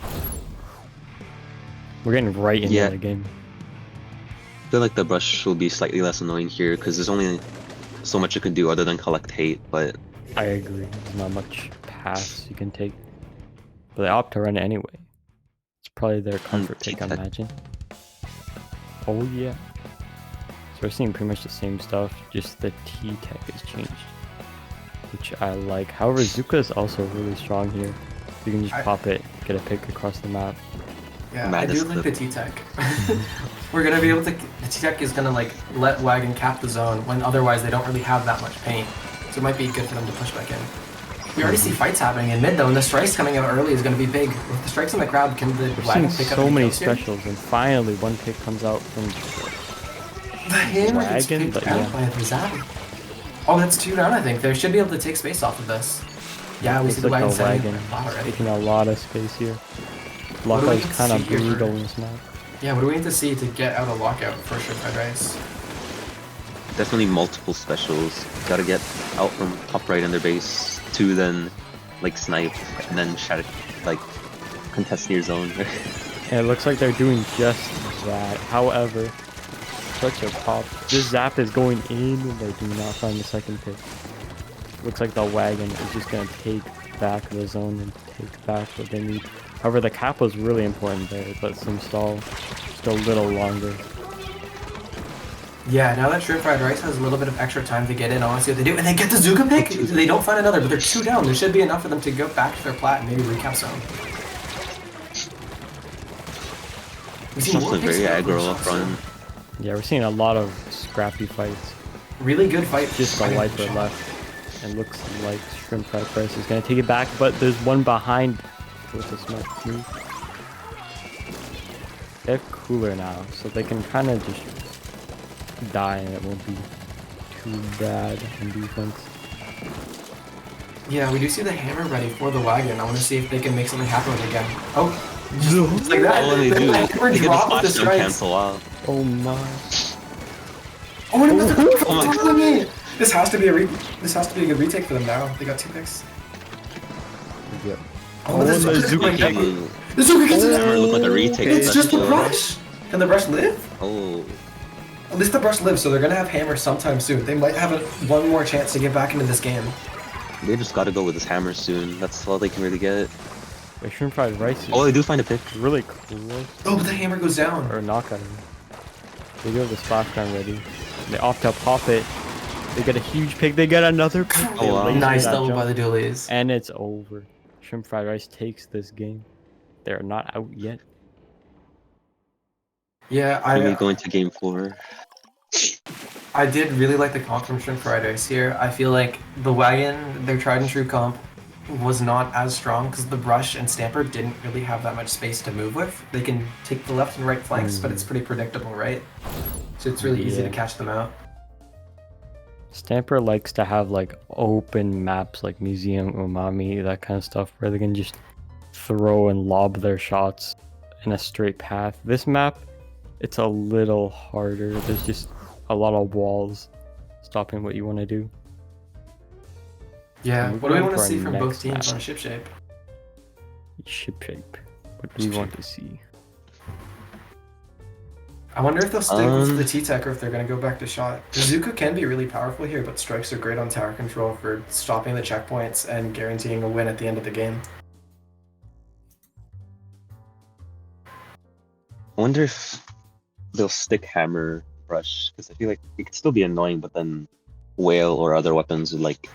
We're getting right into Yeah. the game. I feel like the brush will be slightly less annoying here because there's only so much you could do other than collect hate, but I agree. There's not much paths you can take. But they opt to run it anyway. It's probably their comfort pick, I T-Tech. imagine. Oh yeah. So we're seeing pretty much the same stuff, just the T-Tech has changed. Which I like. However, Zuka is also really strong here. You can just I- pop it, get a pick across the map. Yeah, I Madness do like clip. the T-Tech. We're gonna be able to. The T-Tech is gonna like let Wagon cap the zone when otherwise they don't really have that much paint. So it might be good for them to push back in. We already see fights happening in mid though, and the strikes coming out early is gonna be big. With the strikes on the crowd, can the We're Wagon seeing pick up so any many kills here? specials, and finally one pick comes out from The hammer gets Wagon, picked but out yeah. by the Zappy. Oh, that's 2 down, I think. They should be able to take space off of this. Yeah, we Looks see the like Wagon the setting Wagon up a lot already. taking a lot of space here. do we Lockout's need to kind of see here for- brutal in this map. Yeah, what do we need to see to get out a lockout for sure, Fried Rice? Definitely multiple specials. Gotta get out from top right in their base to then like snipe and then try to like contest near zone. And it looks like they're doing just that. However, such a pop. This zap is going in and they do not find the second pick. Looks like the Wagon is just gonna take back the zone and take back what they need. However, the cap was really important there. It lets them stall just a little longer. Yeah, now that Shrimp Fried Rice has a little bit of extra time to get in, I want to see what they do. And they get the Zuka pick! They don't find another, but they're 2 down. There should be enough for them to go back to their plat and maybe recap zone. We see more Something picks very now from aggro up shots, front. Yeah, we're seeing a lot of scrappy fights. Really good fight. Just the fighting wiper shot. left. And looks like Shrimp Fried Rice is gonna take it back, but there's one behind with a smart move. They have cooler now, so they can kind of just die and it won't be too bad on defense. Yeah, we do see the hammer ready for the Wagon. I want to see if they can make something happen with it again. Oh, just like that. Oh, they do. The hammer They get the drop with the splash down strikes. cancel out. Oh my. Oh, and another Oh my God. Me. This has to be a good retake for them now. They got 2 picks. Yep. Oh, the the Zuka Zuka kick. Ooh, The Zuka gets it. hammer looked like a retake. It's just the special. brush. Can the brush live? Oh, At least the brush lives, so they're gonna have hammer sometime soon. They might have one more chance to get back into this game. they just gotta go with this hammer soon. That's all they can really get. The Shrimp Fried Rice is Oh, they do find a pick. really close. Oh, but the hammer goes down. Or knockout. They do have the splash gun ready. They opt to pop it. They get a huge pick. They get another pick. They Oh, wow. laser Nice that double jump, by the dualies. and it's over. Shrimp Fried Rice takes this game. They're not out yet. Yeah, Maybe going to game 4. I did really like the comp from Shrimp Fried Rice here. I feel like the Wagon, their tried and true comp, was not as strong because the brush and Stamper didn't really have that much space to move with. They can take the left and right flanks, but it's pretty predictable, right? So it's really easy to Yeah. catch them out. Stamper likes to have like open maps like Museum, Umami, that kind of stuff where they can just throw and lob their shots in a straight path. This map, it's a little harder. There's just a lot of walls stopping what you want to do. Yeah, Moving what do we on want to to our see from both next teams map. on ship shape? Ship shape. What do we want to see? I wonder if they'll stick with Um, the T-Tech or if they're going to go back to shot. The Zuka can be really powerful here, but strikes are great on tower control for stopping the checkpoints and guaranteeing a win at the end of the game. I wonder if they'll stick hammer brush because I feel like it could still be annoying, but then whale or other weapons would like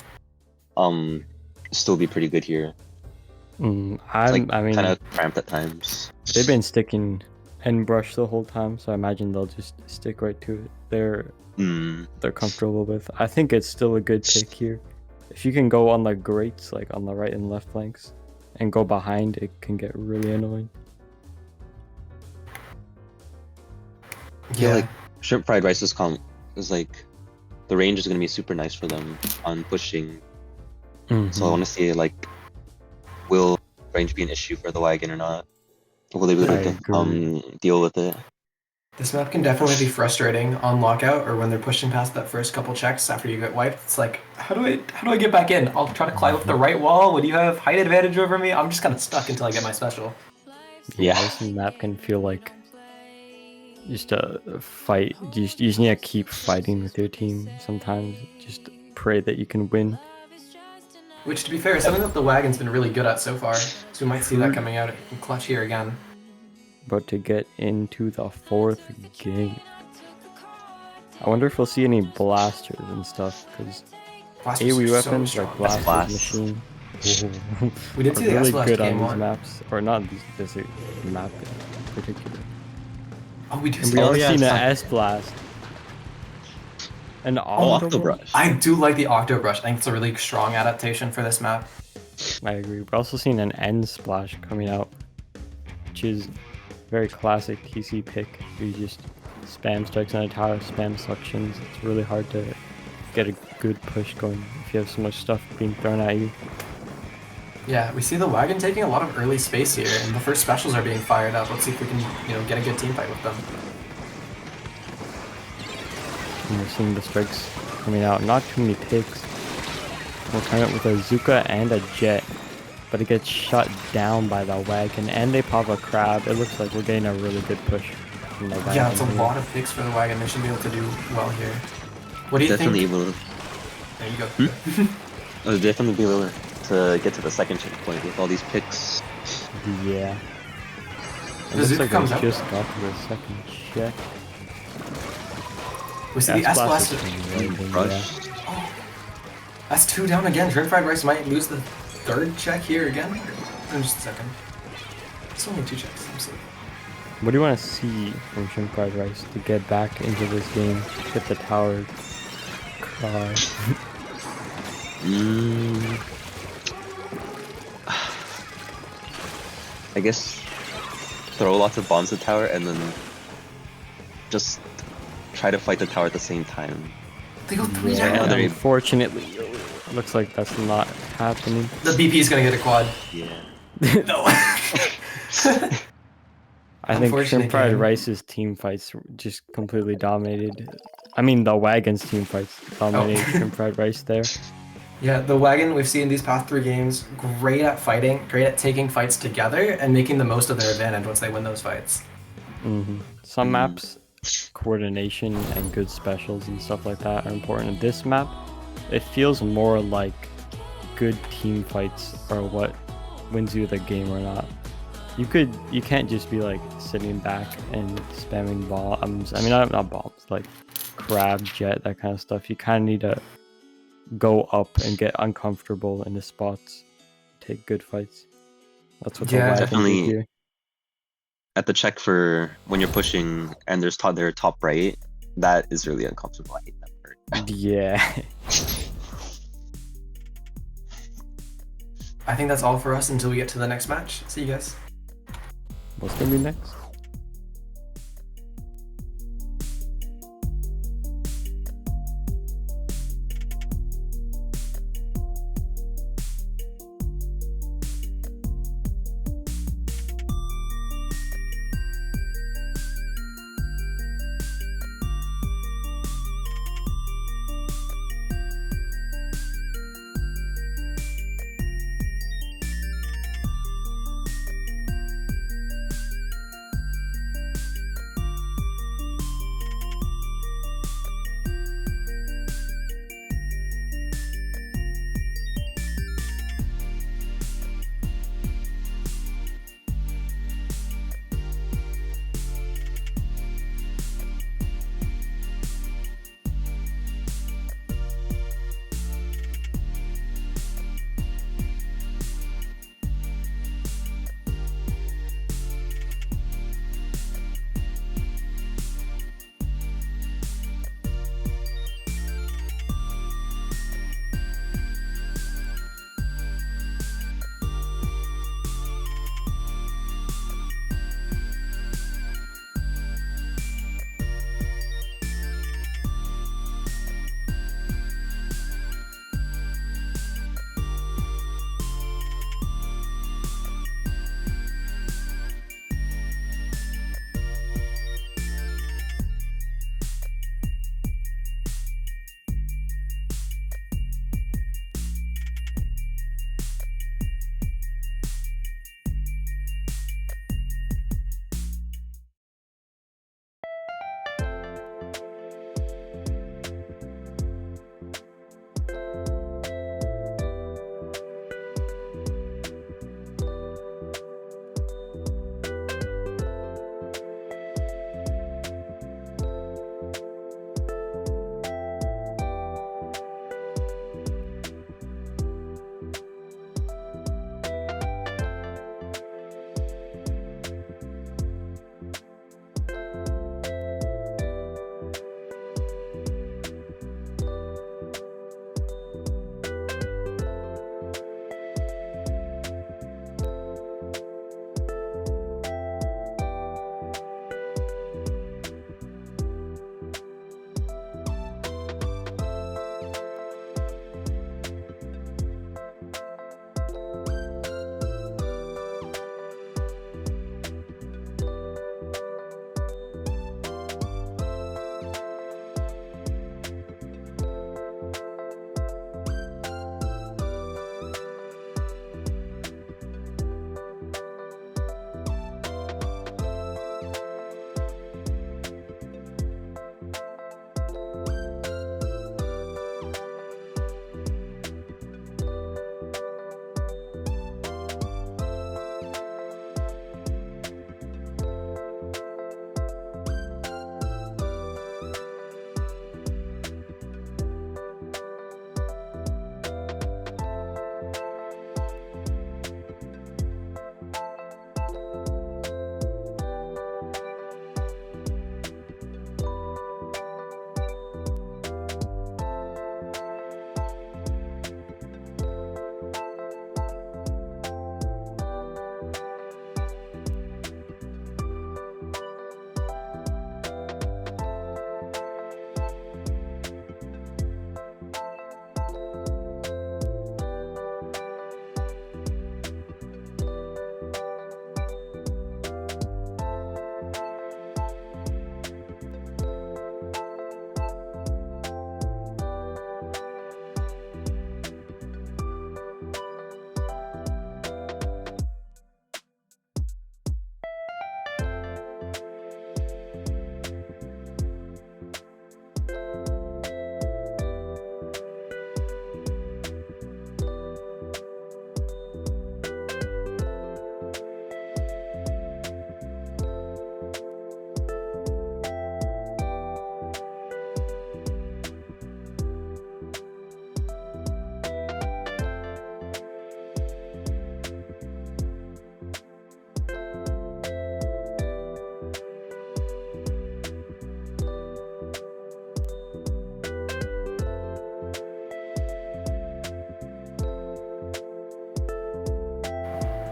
still be pretty good here. I Like mean, kind of cramped at times. they've been sticking end brush the whole time, so I imagine they'll just stick right to it. They're comfortable with. I think it's still a good pick here. If you can go on the grates, like on the right and left flanks, and go behind, it can get really annoying. I feel like Shrimp Fried Rice's comp is like the range is gonna be super nice for them on pushing. So I want to see like will range be an issue for the Wagon or not? Will they be able I agree. to deal with it? This map can definitely be frustrating on lockout or when they're pushing past that first couple checks after you get wiped. It's like, how do I get back in? I'll try to climb up the right wall. Would you have height advantage over me? I'm just kind of stuck until I get my special. Yeah. This map can feel like just a fight. You just need to keep fighting with your team sometimes. Just pray that you can win. Which, to be fair, is something that the Wagon's been really good at so far. So we might see that coming out in clutch here again. About to get into the fourth game. I wonder if we'll see any blasters and stuff, because Blasters AoE are so weapons strong. like Blast Blast. Machine We did are see the really S-Blast good on game these one. maps. Or not this map particular. Oh, we do And see we Oh, also yeah, seen it's an not- S blast. An Oh, Octobrush. Octobrush. I do like the Octobrush. I think it's a really strong adaptation for this map. I agree. We're also seeing an N splash coming out, which is very classic TC pick. You just spam strikes on a tower, spam suctions. It's really hard to get a good push going if you have so much stuff being thrown at you. Yeah, we see the wagon taking a lot of early space here, and the first specials are being fired up. Let's see if we can, get a good team fight with them. And we're seeing the strikes coming out. Not too many picks. We're coming with a Zuka and a Jet, but it gets shut down by the wagon, and they pop a crab. It looks like we're getting a really good push from the wagon. Yeah, it's a here. lot of picks for the wagon. They should be able to do well here. What do you Definitely think? able. There you go. I'll definitely be able to get to the second checkpoint with all these picks. Yeah. It The looks Zuka like comes we out. just got to the second check. We see the S Blast. Rush. Oh, that's 2 down again. Shrimp Fried Rice might lose the 3rd check here again. In just a second. It's only 2 checks. I'm sorry. What do you want to see from Shrimp Fried Rice to get back into this game? Get the tower cry. I guess throw lots of bombs at the tower and then just try to fight the tower at the same time. They go 3 Yeah, down. they're- unfortunately, looks like that's not happening. The BP's gonna get a quad. Yeah. No. I think Unfortunate Shrimp Fried game. Rice's team fights just completely dominated. I mean, the Wagon's team fights dominated Shrimp Fried Rice there. Yeah, the wagon we've seen these past 3 games, great at fighting, great at taking fights together and making the most of their advantage once they win those fights. Some maps, coordination and good specials and stuff like that are important. In this map, it feels more like good team fights are what wins you the game or not. You can't just be like sitting back and spamming bombs. I mean, not bombs, like crab, jet, that kind of stuff. You kind of need to go up and get uncomfortable in the spots, take good fights. That's what the Yeah, wagon definitely. did here. At the check for when you're pushing and there's their top right, that is really uncomfortable. I hate that part. Yeah. I think that's all for us until we get to the next match. See you guys. What's gonna be next?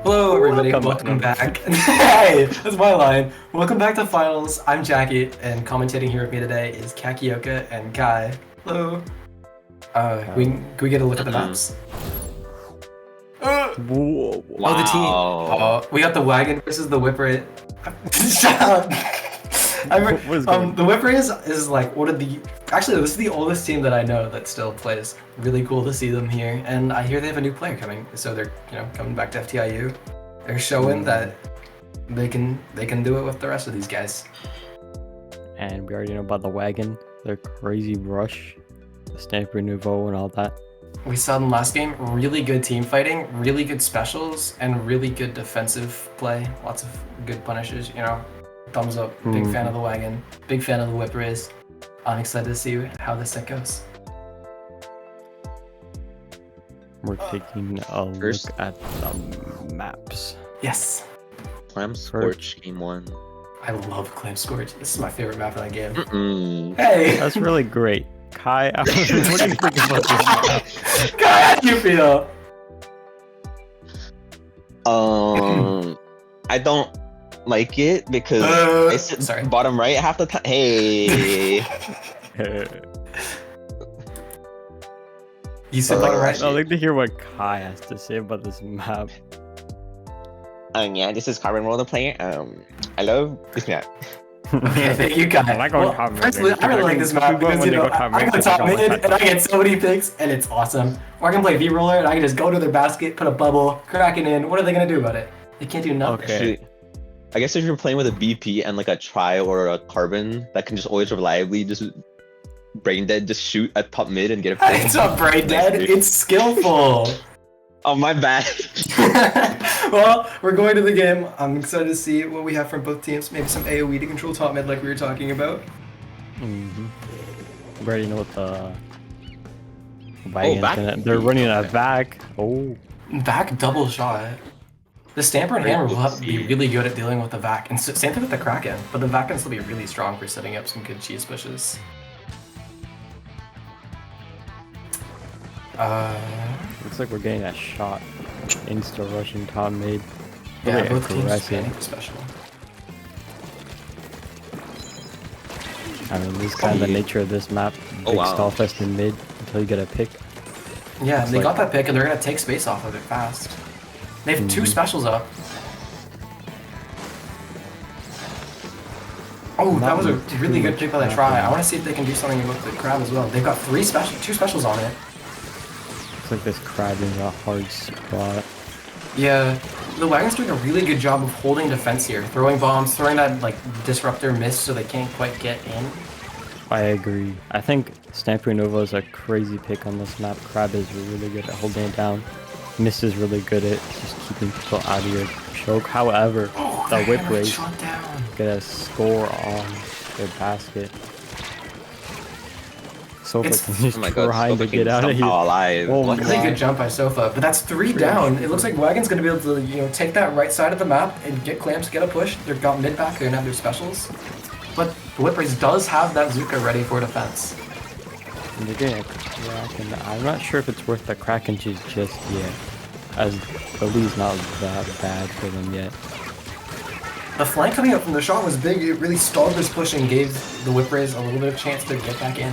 Hello, everybody. Come on, Welcome man. back. Hey, that's my line. Welcome back to finals. I'm Jackie, and commentating here with me today is Kakioka and Kai. Hello. Can we get a look at the maps? Whoa. Oh, the team. Wow. We got the wagon versus the whipper. Shut up. What is going The whipper is like one of the. Actually, this is the oldest team that I know that still plays. Really cool to see them here, and I hear they have a new player coming, so they're coming back to FTIU. They're showing that they can do it with the rest of these guys. And we already know about the wagon, their crazy rush, the Stamper Nouveau and all that. We saw them last game. Really good team fighting, really good specials, and really good defensive play. Lots of good punishes. Thumbs up. Big fan of the wagon. Big fan of the whipper is. I'm excited to see how this set goes. We're taking a First- look at the maps. Yes. Clam Scorch game 1. I love Clam Scourge. This is my favorite map in that game. Mm-mm. Hey! That's really great. Kai, what do you think about this map? Kai, how do you feel? I don't like it because I sit sorry. bottom right half the time. Hey. You said bottom right? I'd like to hear what Kai has to say about this map. Yeah, this is Carbon Roller Player. I love this map. Okay, thank you, Kai. I like going Well, top mid, personally, man. I really like this map People because, when they go top I mid, go they top go mid top and I get so many picks and it's awesome. Or I can play V-Roller and I can just go to their basket, put a bubble, crack it in. What are they going to do about it? They can't do nothing. Okay. Actually, I guess if you're playing with a BP and like a Tri or a Carbon that can just always reliably just brain dead, just shoot at top mid and get a pick. It's not brain dead, it's skillful. Oh, my bad. Well, we're going to the game. I'm excited to see what we have from both teams. Maybe some AoE to control top mid like we were talking about. We already know what the wagon's back- gonna. They're running a back. Oh, Vac double shot. The Stamper and Hammer will have to be really good at dealing with the Vac. And same thing with the Kraken, but the Vac can still be really strong for setting up some good cheese pushes. looks like we're getting a shot. Insta rushing top mid. Yeah, Really both teams aggressive. spanning for special. I mean, this is kind of the nature of this map. Big wow. stall fest in mid until you get a pick. Yeah, It's they like- got that pick and they're gonna take space off of it fast. They have two specials up. Oh, that was a really good pick by the try. I want to see if they can do something with the crab as well. They've got two specials on it. Looks like this crab is a hard spot. Yeah, the wagon's doing a really good job of holding defense here, throwing bombs, throwing that like disruptor miss so they can't quite get in. I agree. I think Stamper Nova is a crazy pick on this map. Crab is really good at holding it down. Mist is really good at just keeping people out of your choke. However, the whip race Shot down. get a score on their basket. Sofa It's- can just Oh my god, trying to Sofa get King out of here. somehow alive. Oh What? my Really God. good jump by Sofa, but that's 3 down. It looks like Wagon's gonna be able to, take that right side of the map and get clamps, get a push. They've got mid back, they're gonna have their specials. But the Whip Race does have that Zuka ready for defense. And they're getting a Kraken. I'm not sure if it's worth the Kraken cheese just yet, as the lead's not that bad for them yet. The flank coming up from the shot was big. It really stalled this push and gave the Whip Race a little bit of chance to get back in.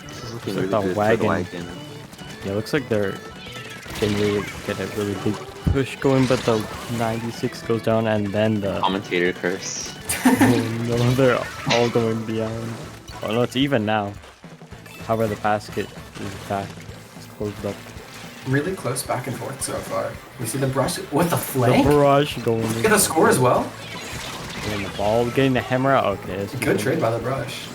This is looking Looks like really the good for the wagon. wagon. Yeah, it looks like they're getting ready to get a really big push going, but the 96 goes down and then the Commentator curse. oh no, they're all going beyond. Oh no, it's even now. However, the basket is back. It's closed up. Really close back and forth so far. We see the brush with the The flank. brush going Get the score as well. getting the ball, getting the hammer out. Okay, it's Good trade by the brush.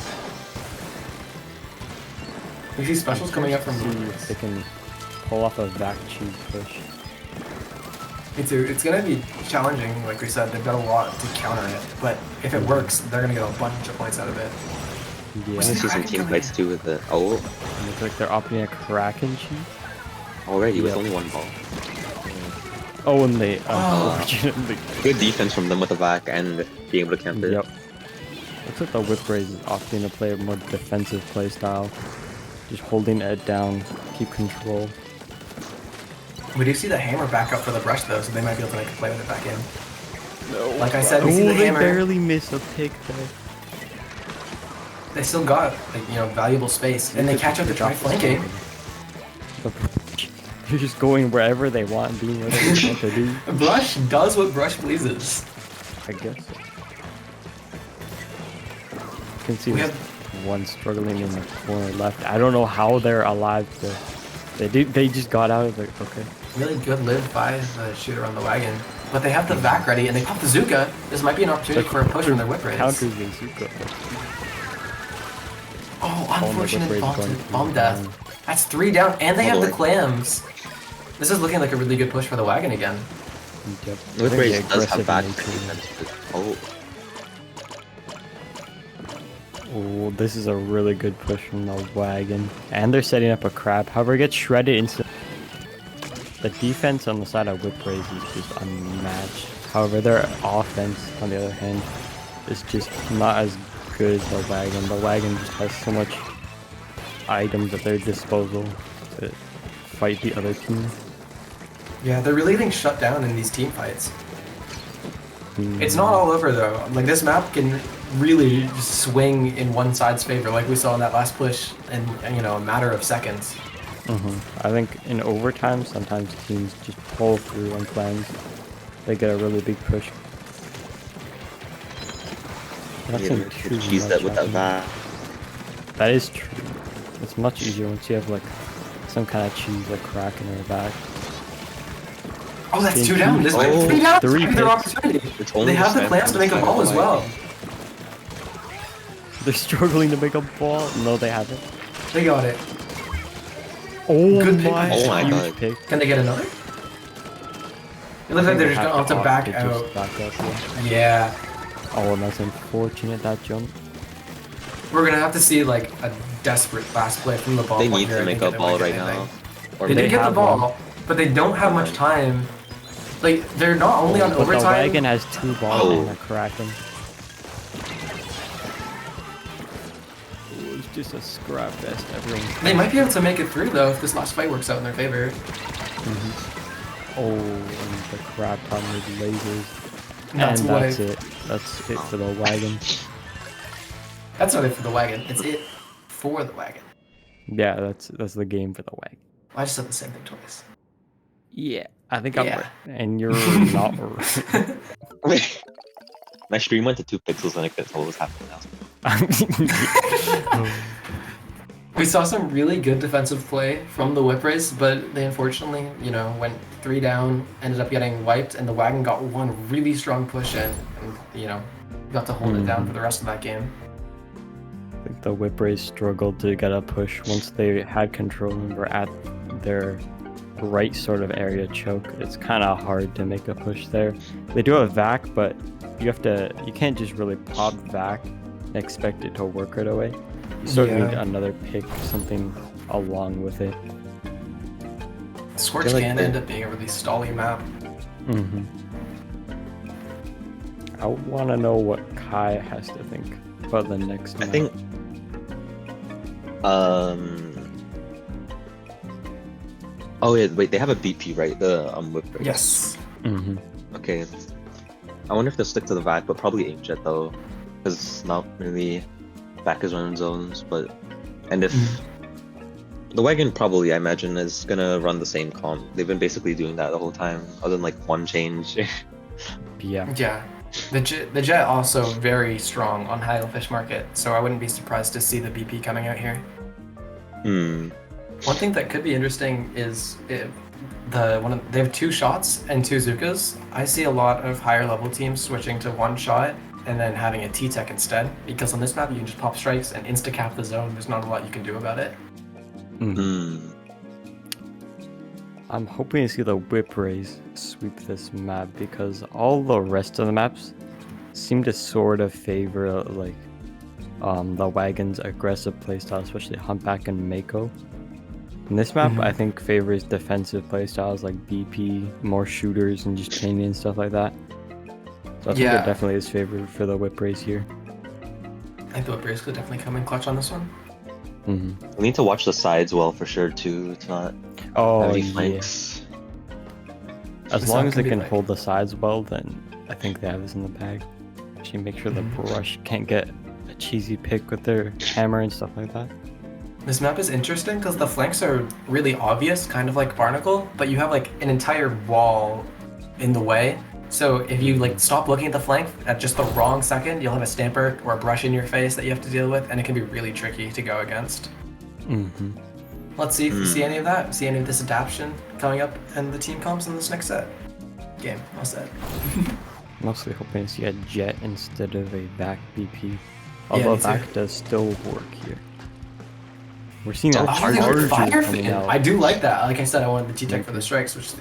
We see specials coming up from See if they can pull off a back cheese push. Me too. It's gonna be challenging, like we said. They've got a lot to counter it, but if it works, they're gonna get a bunch of points out of it. Yeah, I see some team fights too with the looks like they're opting a Kraken cheese. already with Yep. only one ball. Oh, and they Oh. unfortunately. Good defense from them with the back and being able to camp it. Yep. Looks like the Whip Raise is opting to play a more defensive play style. Just holding it down, keep control. We do see the hammer back up for the brush though, so they might be able to make a play with it back in. No. Like I said, we see the they hammer. barely miss a pick there. They still got like, you know, valuable space, and they catch up to try flanking. They're just going wherever they want, doing whatever they want to do. Brush does what Brush pleases. I guess so. You can see We there's have- one struggling in the corner left. I don't know how they're alive. They just got out of the. Okay. Really good live by the shooter on the wagon. But they have the vac ready, and they pop the Zuka. This might be an opportunity for a push from their whip raise. Counters the Zuka. Oh, the unfortunate whip raise going bomb through death. down. That's 3 down, and they have the Boy. clams. This is looking like a really good push for the wagon again. Yep. Whip Very raise does have aggressive bad nature. defense, but oh, Oh, this is a really good push from the wagon. And they're setting up a crab. However, it gets shredded instantly. The defense on the side of whip raise is just unmatched. However, their offense, on the other hand, is just not as good as the wagon. The wagon just has so much items at their disposal to fight the other team. Yeah, they're really getting shut down in these team fights. Mm. It's not all over though. Like this map can really just swing in one side's favor, like we saw in that last push in, you know, a matter of seconds. I think in overtime, sometimes teams just pull through on plans. They get a really big push. yeah, Nothing you too cheese that much with that happening. vac. That is true. It's much easier once you have like some kind of cheese like crack in their back. Oh, that's Thank 2 down. you. This Oh, 3 down. three Maybe their picks. opportunity. It's only They have the spam plans to make a from ball the as well. They're struggling to make a ball. No, they haven't. They got it. Oh Good pick. my, Oh my huge God. pick. Can they get another? It looks like they're just gonna have to back just out. back up, yeah. Yeah. Oh, and that's unfortunate, that jump. We're gonna have to see like a desperate fast play from the ball. They point need here, to I make think, a if they ball wanna right get now. anything. Or They They did get the have ball, one. but they don't have much time. Like they're not only on But overtime. the wagon has 2 balls Oh. and a Kraken. It's just a scrap fest. Everyone's They might be able to make it through though if this last fight works out in their favor. Oh, and the crab time with lasers. That's and what that's it. That's it for the wagon. That's not it for the wagon. It's it for the wagon. Yeah, that's the game for the wagon. I just said the same thing twice. Yeah, I think I'm Yeah. right. And you're not right. My stream went to 2 pixels and I couldn't tell what was happening now. We saw some really good defensive play from the whip race, but they unfortunately, you know, went 3 down, ended up getting wiped, and the wagon got one really strong push in, and you know, got to hold it down for the rest of that game. I think the whip race struggled to get a push once they had control and were at their right sort of area choke. It's kind of hard to make a push there. They do have vac, but you can't just really pop vac and expect it to work right away. You sort of need Yeah. another pick, something along with it. Scorch I feel like can they- end up being a really stally map. I want to know what Kai has to think about the next I map. think oh yeah, wait, they have a BP, right? The whip race. Yes. Okay. I wonder if they'll stick to the vac, but probably inkjet though, because it's not really vac is run zones. But and if the wagon probably, I imagine, is gonna run the same comp. They've been basically doing that the whole time, other than like one change. Yeah. Yeah. The jet also very strong on Haggle Fish Market, so I wouldn't be surprised to see the BP coming out here. One thing that could be interesting is if they have 2 shots and 2 Zukas. I see a lot of higher level teams switching to 1 shot and then having a T-Tech instead, because on this map you can just pop strikes and insta-cap the zone. There's not a lot you can do about it. I'm hoping to see the whip raise sweep this map because all the rest of the maps seem to sort of favor like the wagon's aggressive playstyle, especially Humpback and Mako. And this map I think favors defensive playstyles like BP, more shooters, and just chaining and stuff like that. So I think Yeah. it definitely is favored for the whip raise here. I think the whip race could definitely come in clutch on this one. We need to watch the sides well for sure too, to not have Oh any yeah. flanks. As This long map as they be can like- hold the sides well, then I think they have this in the bag. Actually, make sure the brush can't get a cheesy pick with their hammer and stuff like that. This map is interesting because the flanks are really obvious, kind of like Barnacle, but you have like an entire wall in the way. So if you like stop looking at the flank at just the wrong second, you'll have a stamper or a brush in your face that you have to deal with, and it can be really tricky to go against. Mm-hmm. Let's see if we see any of that. See any of this adaptation coming up in the team comps in this next set. Game, all set. Mostly hoping to see a jet instead of a back BP. Although me too. back does still work here. We're seeing a Oh, they got charger fire coming fan. out. I do like that. Like I said, I wanted the T-Tech for the strikes, which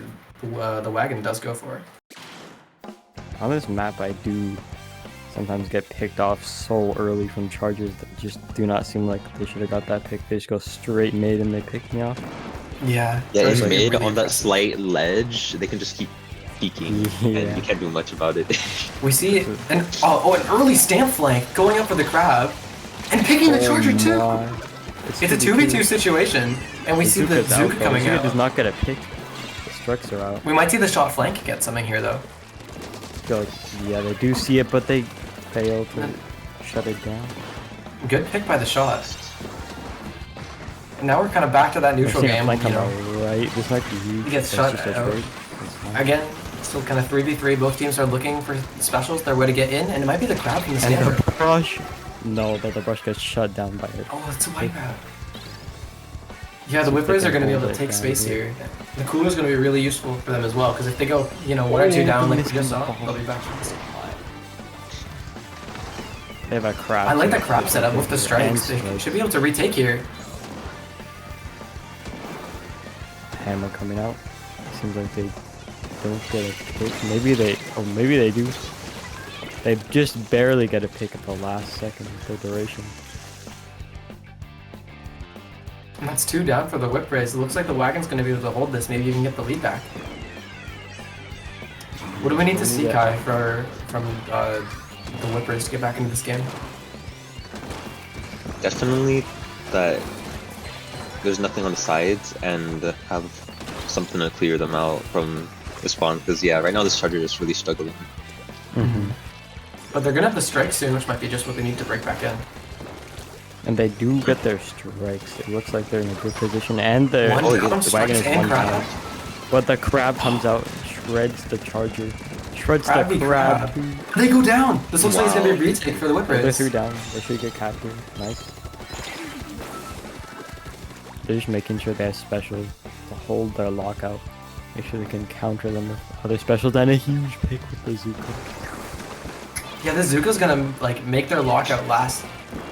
the wagon does go for. On this map, I do sometimes get picked off so early from chargers that just do not seem like they should have got that pick. They just go straight mid and they pick me off. Yeah. Yeah, those in are mid really on that impressive. slight ledge, they can just keep peeking, Yeah. and you can't do much about it. We see an early stamp flank going up for the crab and picking the charger too. my. It's a 2v2 situation, and we see the Zuka's out, Zuka though. coming Zuka out. does not get a pick. The strikes are out. We might see the shot flank get something here though. Feel like, yeah, they do see it, but they fail to shut it down. Good pick by the shot. And now we're kind of back to that We're neutral seeing a game. flank You on know, the right. This might be huge. He gets That's shot just a out. trade. That's fine. again, still kind of 3v3. Both teams are looking for specials, their way to get in, and it might be the crowd from the And scammer. the brush. No, but the brush gets shut down by it. Oh, it's a wipeout. Yeah, the whippers are going to be able to take space here. The cooler is going to be really useful for them as well, because if they go, you know, one or two down like we just saw, they'll be back to the same. They have a crab. I like the so crab they setup can with the get strikes. They strikes. should be able to retake here. Hammer coming out. Seems like they don't get a pick. Maybe they do. They just barely get a pick at the last second of the duration. And that's 2 down for the whip race. It looks like the wagon's going to be able to hold this, maybe even get the lead back. What do we need to see, Yeah. Kai, from the whip race to get back into this game? Definitely that there's nothing on the sides and have something to clear them out from the spawn, because yeah, right now this charger is really struggling. But they're going to have the strike soon, which might be just what they need to break back in. And they do get their strikes. It looks like they're in a good position, and the, One oh, down, the wagon strikes is and one crab. down. But the crab comes out and shreds the charger. Shreds Crabby the crab. crab. They go down! This looks like it's going to be a Wow. retake for the whip They're race. 3 down. They should get captured. Nice. They're just making sure they have specials to hold their lockout. Make sure they can counter them with other specials and a huge pick with the Zuka. Yeah, this Zuko's gonna like make their lockout last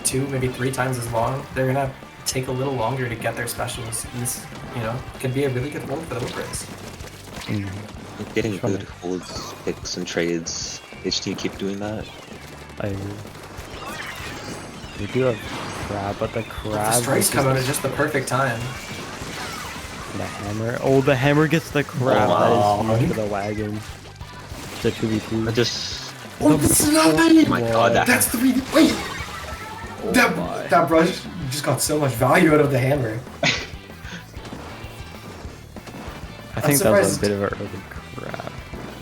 2, maybe 3 times as long. They're gonna take a little longer to get their specials. And this, you know, could be a really good hold for the whip race. Getting Which one? good holds, picks, and trades. HT keep doing that. I agree. We do have crab, but the The crab strikes versus come out at just the perfect time. the hammer. Oh, the hammer gets the crab. Wow. That is huge for the wagon. It's a 2v2. I just Oh, this is not bad! oh my god, that That's 3. Wait! Oh that brush just got so much value out of the hammer. I think that was surprised. a bit of an early crab.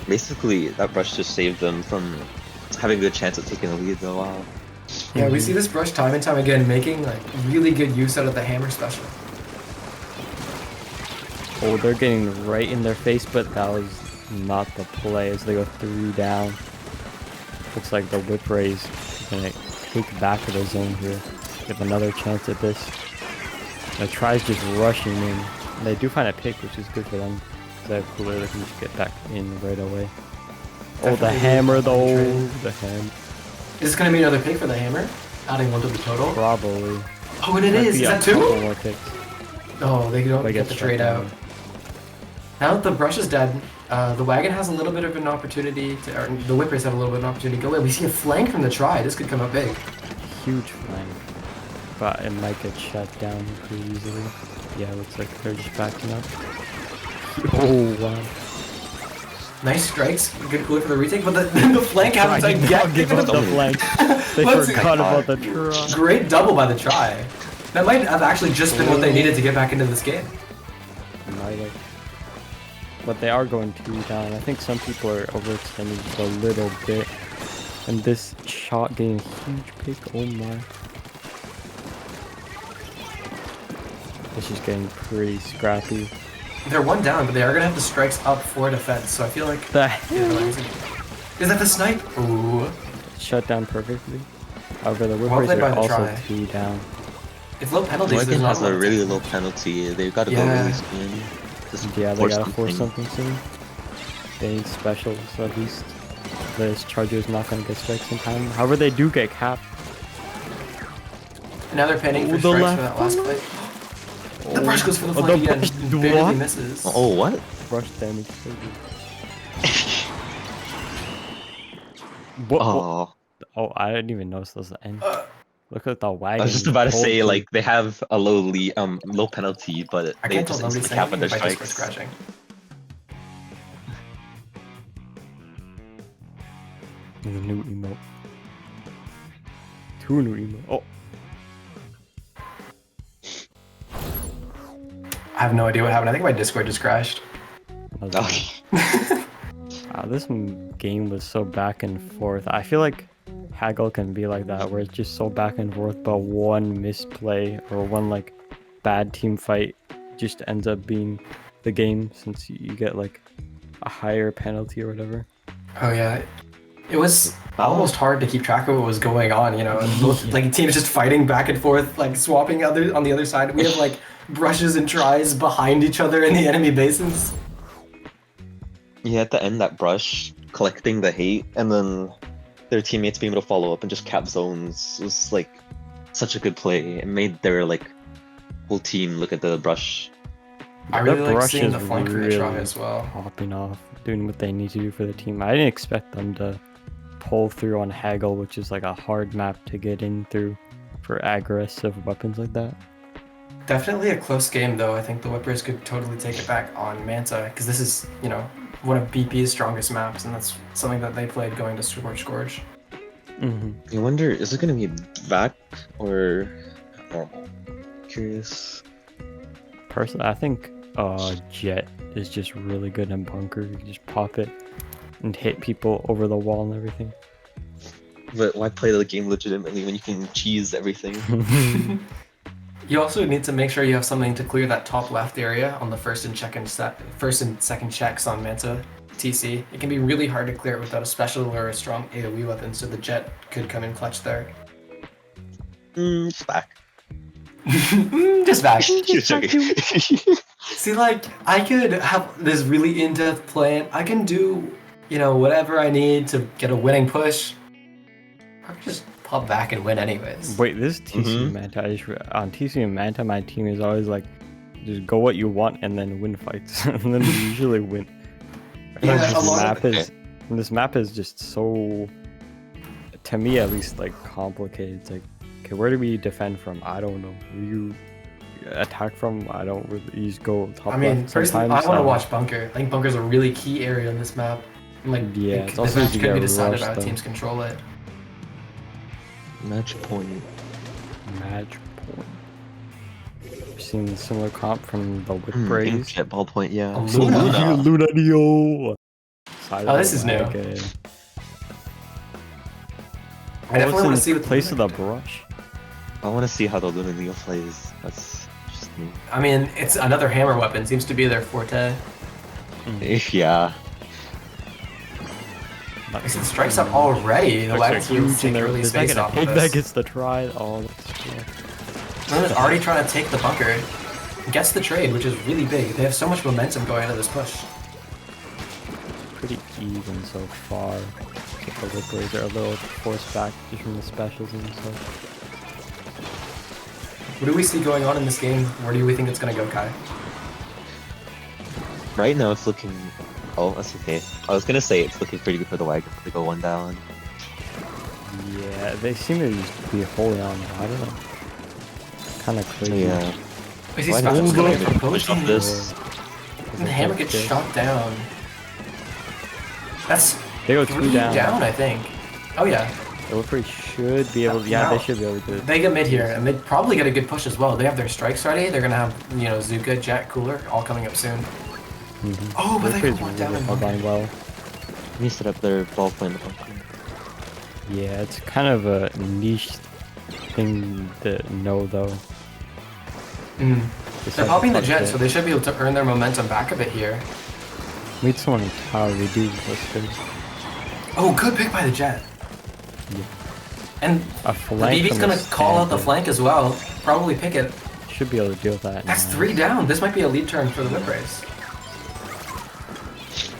basically that brush just saved them from having a good chance at taking the lead though. Wow. Yeah, we see this brush time and time again making like really good use out of the hammer special. Oh, they're getting right in their face, but that was not the play as they go 3 down. Looks like the whip raise is gonna take back to the zone here. Give another chance at this. The tries just rushing in. And they do find a pick, which is good for them. Because they have cooler, they can just get back in right away. Oh, the Definitely hammer though. trade. The hammer. Is this gonna be another pick for the hammer? Adding 1 to the total? Probably. Oh, and it Might is! Is be a that couple 2? more picks. Oh, they don't They get the shut trade down. out. Now that the brush is dead, the wagon has a little bit of an opportunity to, or the whippers have a little bit of an opportunity to go in. We see a flank from the try. This could come up big. Huge flank. But it might get shut down pretty easily. Yeah, it looks like they're just backing up. Oh, wow. Nice strikes, good cooler for the retake, but the flank happens I did again. not give up the flank. They Let's- forgot about the try. Great double by the try. That might have actually just been what they needed to get back into this game. Might have. but they are going 2 down. I think some people are overextending just a little bit. And this shot getting a huge pick, oh my. This is getting pretty scrappy. They're 1 down, but they are gonna have the strikes up for defense, so I feel like... The Is that the snipe? Ooh. shut down perfectly. However, the Well Whippers played by are the also try. 2 down. It's low penalties. Oregon there's not has a lot of really time. low penalty. They've got to go Yeah. really soon. Just Yeah, they gotta force something soon. They need specials at least. This Charger's not gonna get strikes in time. However, they do get capped. Now they're pinning for Oh, the strikes left for that last play. The Oh. brush goes for the Oh, flank the again. brush- Barely what? misses. Oh, what? Brush damage. What? Oh, Oh, I didn't even notice those the end. Uh, Look at the wagon. I was just about to pulled say through. like they have a low penalty, but I they can't tell just nobody's instantly saying cap on their anything by Discord strikes. scratching. The new emote. 2 new emote. Oh, I have no idea what happened. I think my Discord just crashed. that was Okay. this game was so back and forth. I feel like Haggle can be like that, where it's just so back and forth, but one misplay or one like bad team fight just ends up being the game, since you get like a higher penalty or whatever. Oh yeah. It was almost hard to keep track of what was going on, you know. Both like teams just fighting back and forth, like swapping on the other side. We have like brushes and tries behind each other in the enemy bases. Yeah, at the end that brush collecting the hate and then their teammates being able to follow up and just cap zones was like such a good play. It made their like whole team look at the brush. I really The like brush seeing is the flanker really try as well. popping off, doing what they need to do for the team. I didn't expect them to pull through on Haggle, which is like a hard map to get in through for aggressive weapons like that. Definitely a close game though. I think the Whippers could totally take it back on Manta because this is, you know, one of BP's strongest maps, and that's something that they played going to Scorch. Mm-hmm. I wonder, is it gonna be back or normal? Curious. Personally, I think Jet is just really good in bunker. You can just pop it and hit people over the wall and everything. But why play the game legitimately when you can cheese everything? You also need to make sure you have something to clear that top left area on the first and second checks on Manta TC. It can be really hard to clear it without a special or a strong AoE weapon, so the Jet could come in clutch there. It's back. Just back. You're joking. See, like, I could have this really in-depth plan. I can do, you know, whatever I need to get a winning push. I could just pop back and win anyways. Wait, this TC Manta, on TC and Manta, my team is always like, just go what you want and then win fights, and then we usually win. I feel Yeah, like a lot this map is just so, to me at least, like complicated. It's like, okay, where do we defend from? I don't know. Where you attack from? I don't really. You just go top I mean, left personally, sometimes. I want to watch bunker. I think bunker's a really key area in this map. And, like, Yeah, it- it's the also match easy to could be get decided rushed, by how though. teams control it. Match point. Match point. I've seen similar comp from the Whip Ink Rays. jet ballpoint, yeah. Luna. Luna Dio. Oh, this is new. I definitely want to see what the place of Luna the can do. brush. I want to see how the Luna Neo plays. That's just me. I mean, it's another hammer weapon. Seems to be their forte. Yeah. Like, the strikes up already. The Strikes Wagons are will huge, take and early there's not space gonna off of take that this. gets the try. Oh, that's cool. Luna's already trying to take the bunker. Gets the trade, which is really big. They have so much momentum going into this push. Pretty even so far. But the Whip Rays are a little forced back just from the specials and stuff. What do we see going on in this game? Where do we think it's going to go, Kai? Right now it's looking... Oh, that's okay. I was gonna say it's looking pretty good for the Wagon to go 1 down. Yeah, they seem to just be holding on. I don't know. Kind of crazy. Yeah. Is he Why specials not going go from push both off teams? this? And the hammer gets shot down. That's They go 3 2 down. I think. Oh yeah. The Whip Rays should be able. Yeah, No. they should be able to do it. They get mid here, and they probably get a good push as well. They have their strikes ready. They're gonna have, you know, Zuka, Jet, Cooler, all coming up soon. Oh, but they Whipper's got one down really in held one. on well. He set up their ball point. Function. Yeah, it's kind of a niche thing to know though. Mm. Just They're have to popping the touch jet, it. so they should be able to earn their momentum back a bit here. Meet someone in tower, we do. That's good. Oh, good pick by the jet. Yeah. And A the flank BB's from gonna call out the Stamper. flank as well. Probably pick it. Should be able to deal with that. That's Nice. 3 down. This might be a lead turn for the whip race.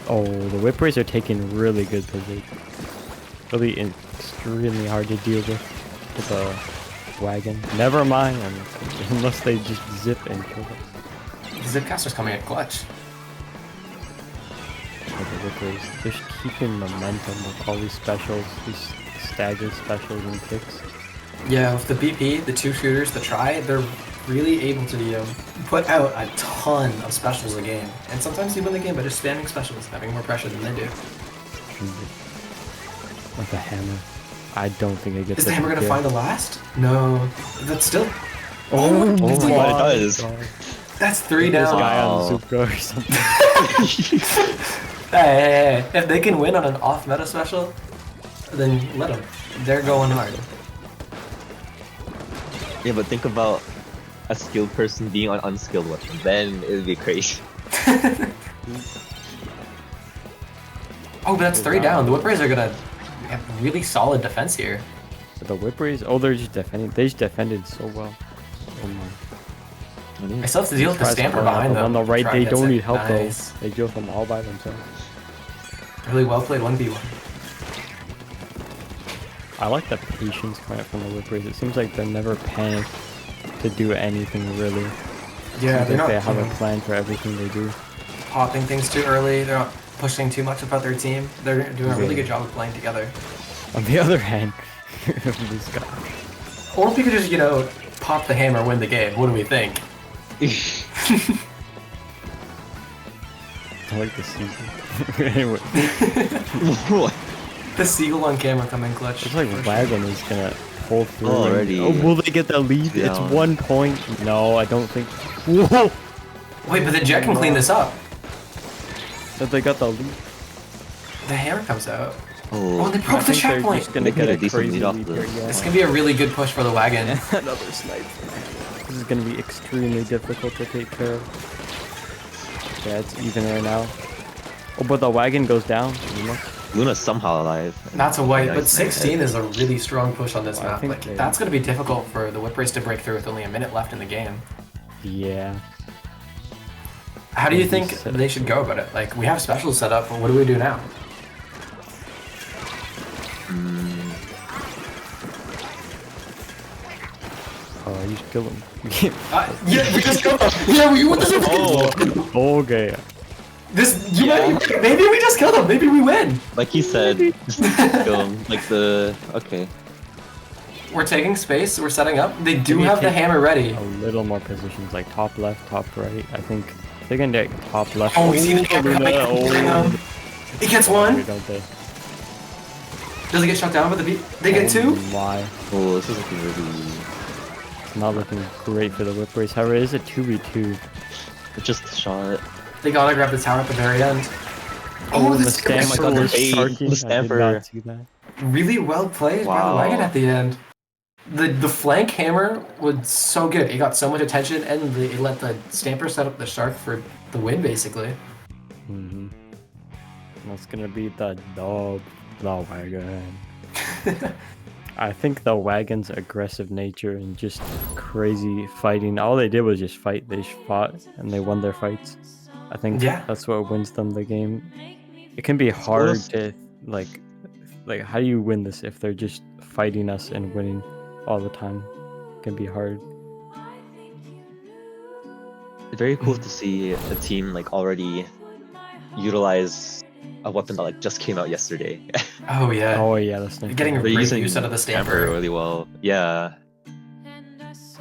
Oh, the whip rays are taking really good position. Really extremely hard to deal with a wagon. Never mind, unless they just zip and kill us. Zipcaster's coming in clutch. Oh, the whip rays, just keeping momentum with all these specials, these staggered specials and picks. Yeah, with the BP, the 2 shooters, the try, they're really able to put out a ton of specials a game. And sometimes you win the game by just spamming specials, having more pressure than they do. With the hammer. I don't think it gets Is the hammer gonna kill. find the last? No. That's still... Oh, my my God, it does. God. That's 3 This down. guy Wow. on Zuko or something. Hey, if they can win on an off-meta special, then let them. They're going hard. Yeah, but think about a skilled person being on unskilled weapon. Then it would be crazy. Oh, but that's 3 down. The whip rays are gonna have really solid defense here. But the whip rays, oh, they're just defending. They just defended so well. Oh my. I still have to deal with the Tries stamper pulling out behind the them. one on the right, Try they gets don't it. need help Nice. though. They deal with them all by themselves. Really well played 1v1. I like the patience coming out from the whip rays. It seems like they're never panicked to do anything really. Yeah, Seems they're like not they have a plan for everything they do. popping things too early. They're not pushing too much about their team. They're doing a really Yeah. good job of playing together. On the other hand, this guy. Or if we could just, pop the hammer, win the game. What do we think? I like the season. Anyway, What? The seagull on camera coming clutch. it's like for sure. Wagon is gonna pull through. Oh, and- already. Oh, will they get the lead? Yeah. It's 1 point. No, I don't think. Whoa! Wait, but the jet can clean this up. That they got the lead. The hammer comes out. Oh, Oh, they I broke the think they're checkpoint. just gonna They get got a a decent crazy lead off lead the- here, yeah. This can be a really good push for the wagon. Another snipe. This is gonna be extremely difficult to take care of. Yeah, it's even right now. Oh, but the wagon goes down. Luna's somehow alive. That's a white, Yeah, but he's 16 is a really strong push on this I map. think Like, they- that's going to be difficult for the whip race to break through with only a minute left in the game. Yeah. How do you Maybe think set they up should go about it? Like, we have specials set up, but what do we do now? Oh, you should kill him. Yeah, we just killed them. Yeah, what does it Oh, okay. maybe we just killed them. Maybe we win. Like he said, just kill him. Like the okay. We're taking space. We're setting up. They do Maybe have the take hammer ready. A little more positions, like top left, top right. I think they're gonna get top left. Oh, we see the hammer coming. Oh, He gets one. don't they? Does he get shot down by the beat? They get two. Why? Oh, this is looking really. It's not looking great for the whip race. However, it is a 2v2. It just shot. They gotta grab the tower at the very end. Oh, the this stamper is my God, was the bait, sharking. the I stamper. did not see that. really well played by the Wow. wagon at the end. The flank hammer was so good. It got so much attention, and it let the stamper set up the shark for the win, basically. Mm-hmm. That's gonna be the dub. The wagon. I think the wagon's aggressive nature and just crazy fighting. All they did was just fight. They just fought and they won their fights. I think Yeah. that's what wins them the game. It can be hard to like how do you win this if they're just fighting us and winning all the time? It can be hard. It's very cool to see a team like already utilize a weapon that like just came out yesterday. Oh yeah. Oh yeah, that's not Getting a They're great using use out of the stamper. really well. Yeah.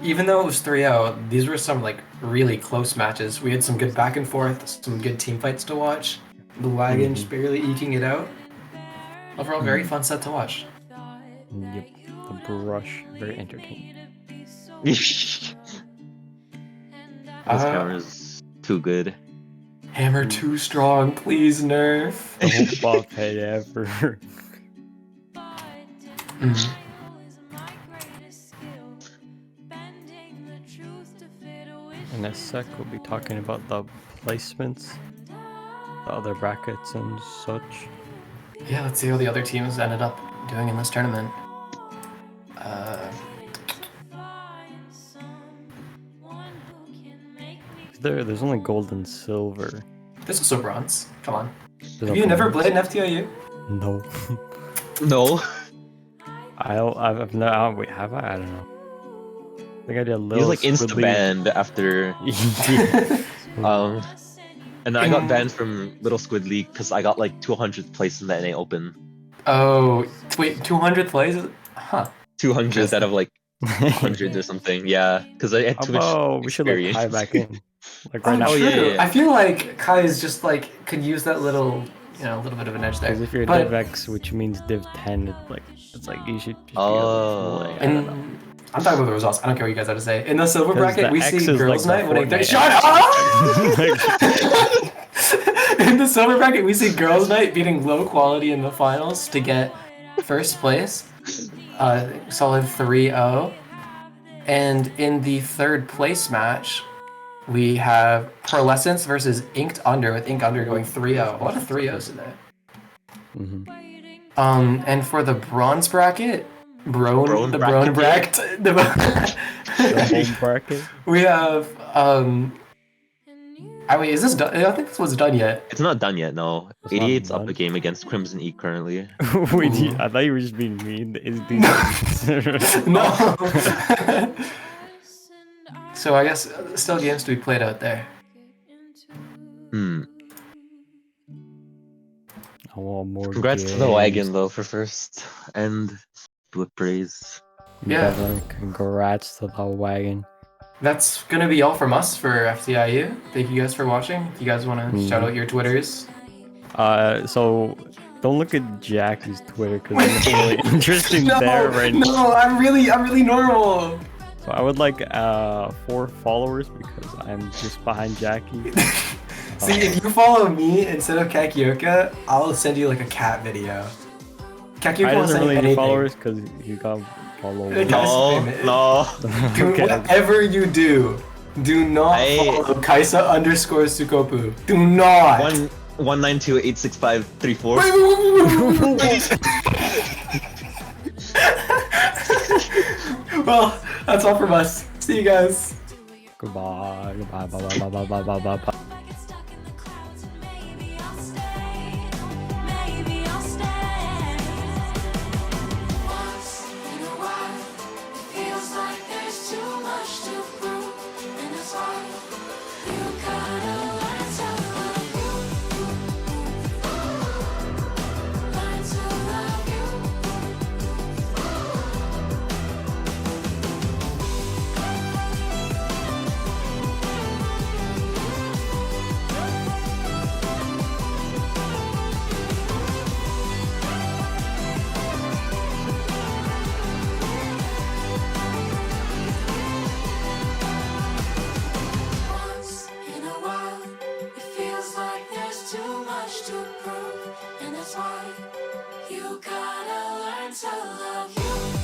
Even though it was 3-0, these were some like really close matches. We had some good back and forth, some good team fights to watch. The wagon just barely eking it out. Overall, very fun set to watch. Yep. The brush, very entertaining. This camera is too good. Hammer too strong, please nerf. The whole buff hit ever. Mm. In a sec, we'll be talking about the placements, the other brackets and such. Yeah, let's see how the other teams ended up doing in this tournament. There's only gold and silver. This is so bronze. Come on. There's Have a you never bronze. played an FTIU? No. No. I've no. Wait, have I? I don't know. I think I did a He little. was like insta squiddly- banned after and I got banned from Little Squid League because I got like 200th place in the NA Open. Oh, wait, 200 plays? Huh. 200 out of like 100 or something. Yeah, because I had too much Oh, we should like tie experience. back in. Like Oh, right now. Oh, true. yeah, yeah. I feel like Kai is just like, could use that little, you know, a little bit of an edge there. Because if you're But- Div X, which means Div 10, it's like you should just Oh. be able to play. I don't know. And I'm talking about the results. I don't care what you guys have to say. In the silver 'Cause bracket, the we X see is girls' like night the winning. Fortnite Shut up! In the silver bracket, we see girls' night beating low quality in the finals to get first place. Solid 3-0. And in the third place match, we have Pearlescence versus Inked Under, with Inked Under going 3-0. A lot of 3-0s today. Mhm. And for the bronze bracket, the Brone bracket, The home bracket. we have wait, is this done? I don't think this was done yet. It's not done yet, no. It's not 88's up done? a game against Crimson E currently. Wait, I thought you were just being mean. Is these No. So I guess still games to be played out there. Hmm. I want more. Congrats to the games. wagon though for first, and Blip Praise. Yeah. Definitely congrats to the wagon. That's gonna be all from us for FTIU. Thank you guys for watching. If you guys want to shout out your Twitters. So don't look at Jackie's Twitter because it's really interesting there right now. No, I'm really normal. So I would like 4 followers because I'm just behind Jackie. See, if you follow me instead of Kakioka, I'll send you like a cat video. Kakioka I won't doesn't send you really need anything. followers because he got followers. Okay. No. Do Okay. whatever you do, do not follow Kaisa_Sukopu. Do not. 1928653 Well, that's all from us. See you guys. Goodbye. Goodbye. Bye. Bye. Bye. Bye. Bye. Bye. Bye. Bye. Maybe I'll stay. Maybe I'll stay. Once in a while, it feels like there's too much to prove, and that's why you gotta learn to love you. Learn to love you. Once in a while, it feels like there's too much to prove, and that's why you gotta learn to love you.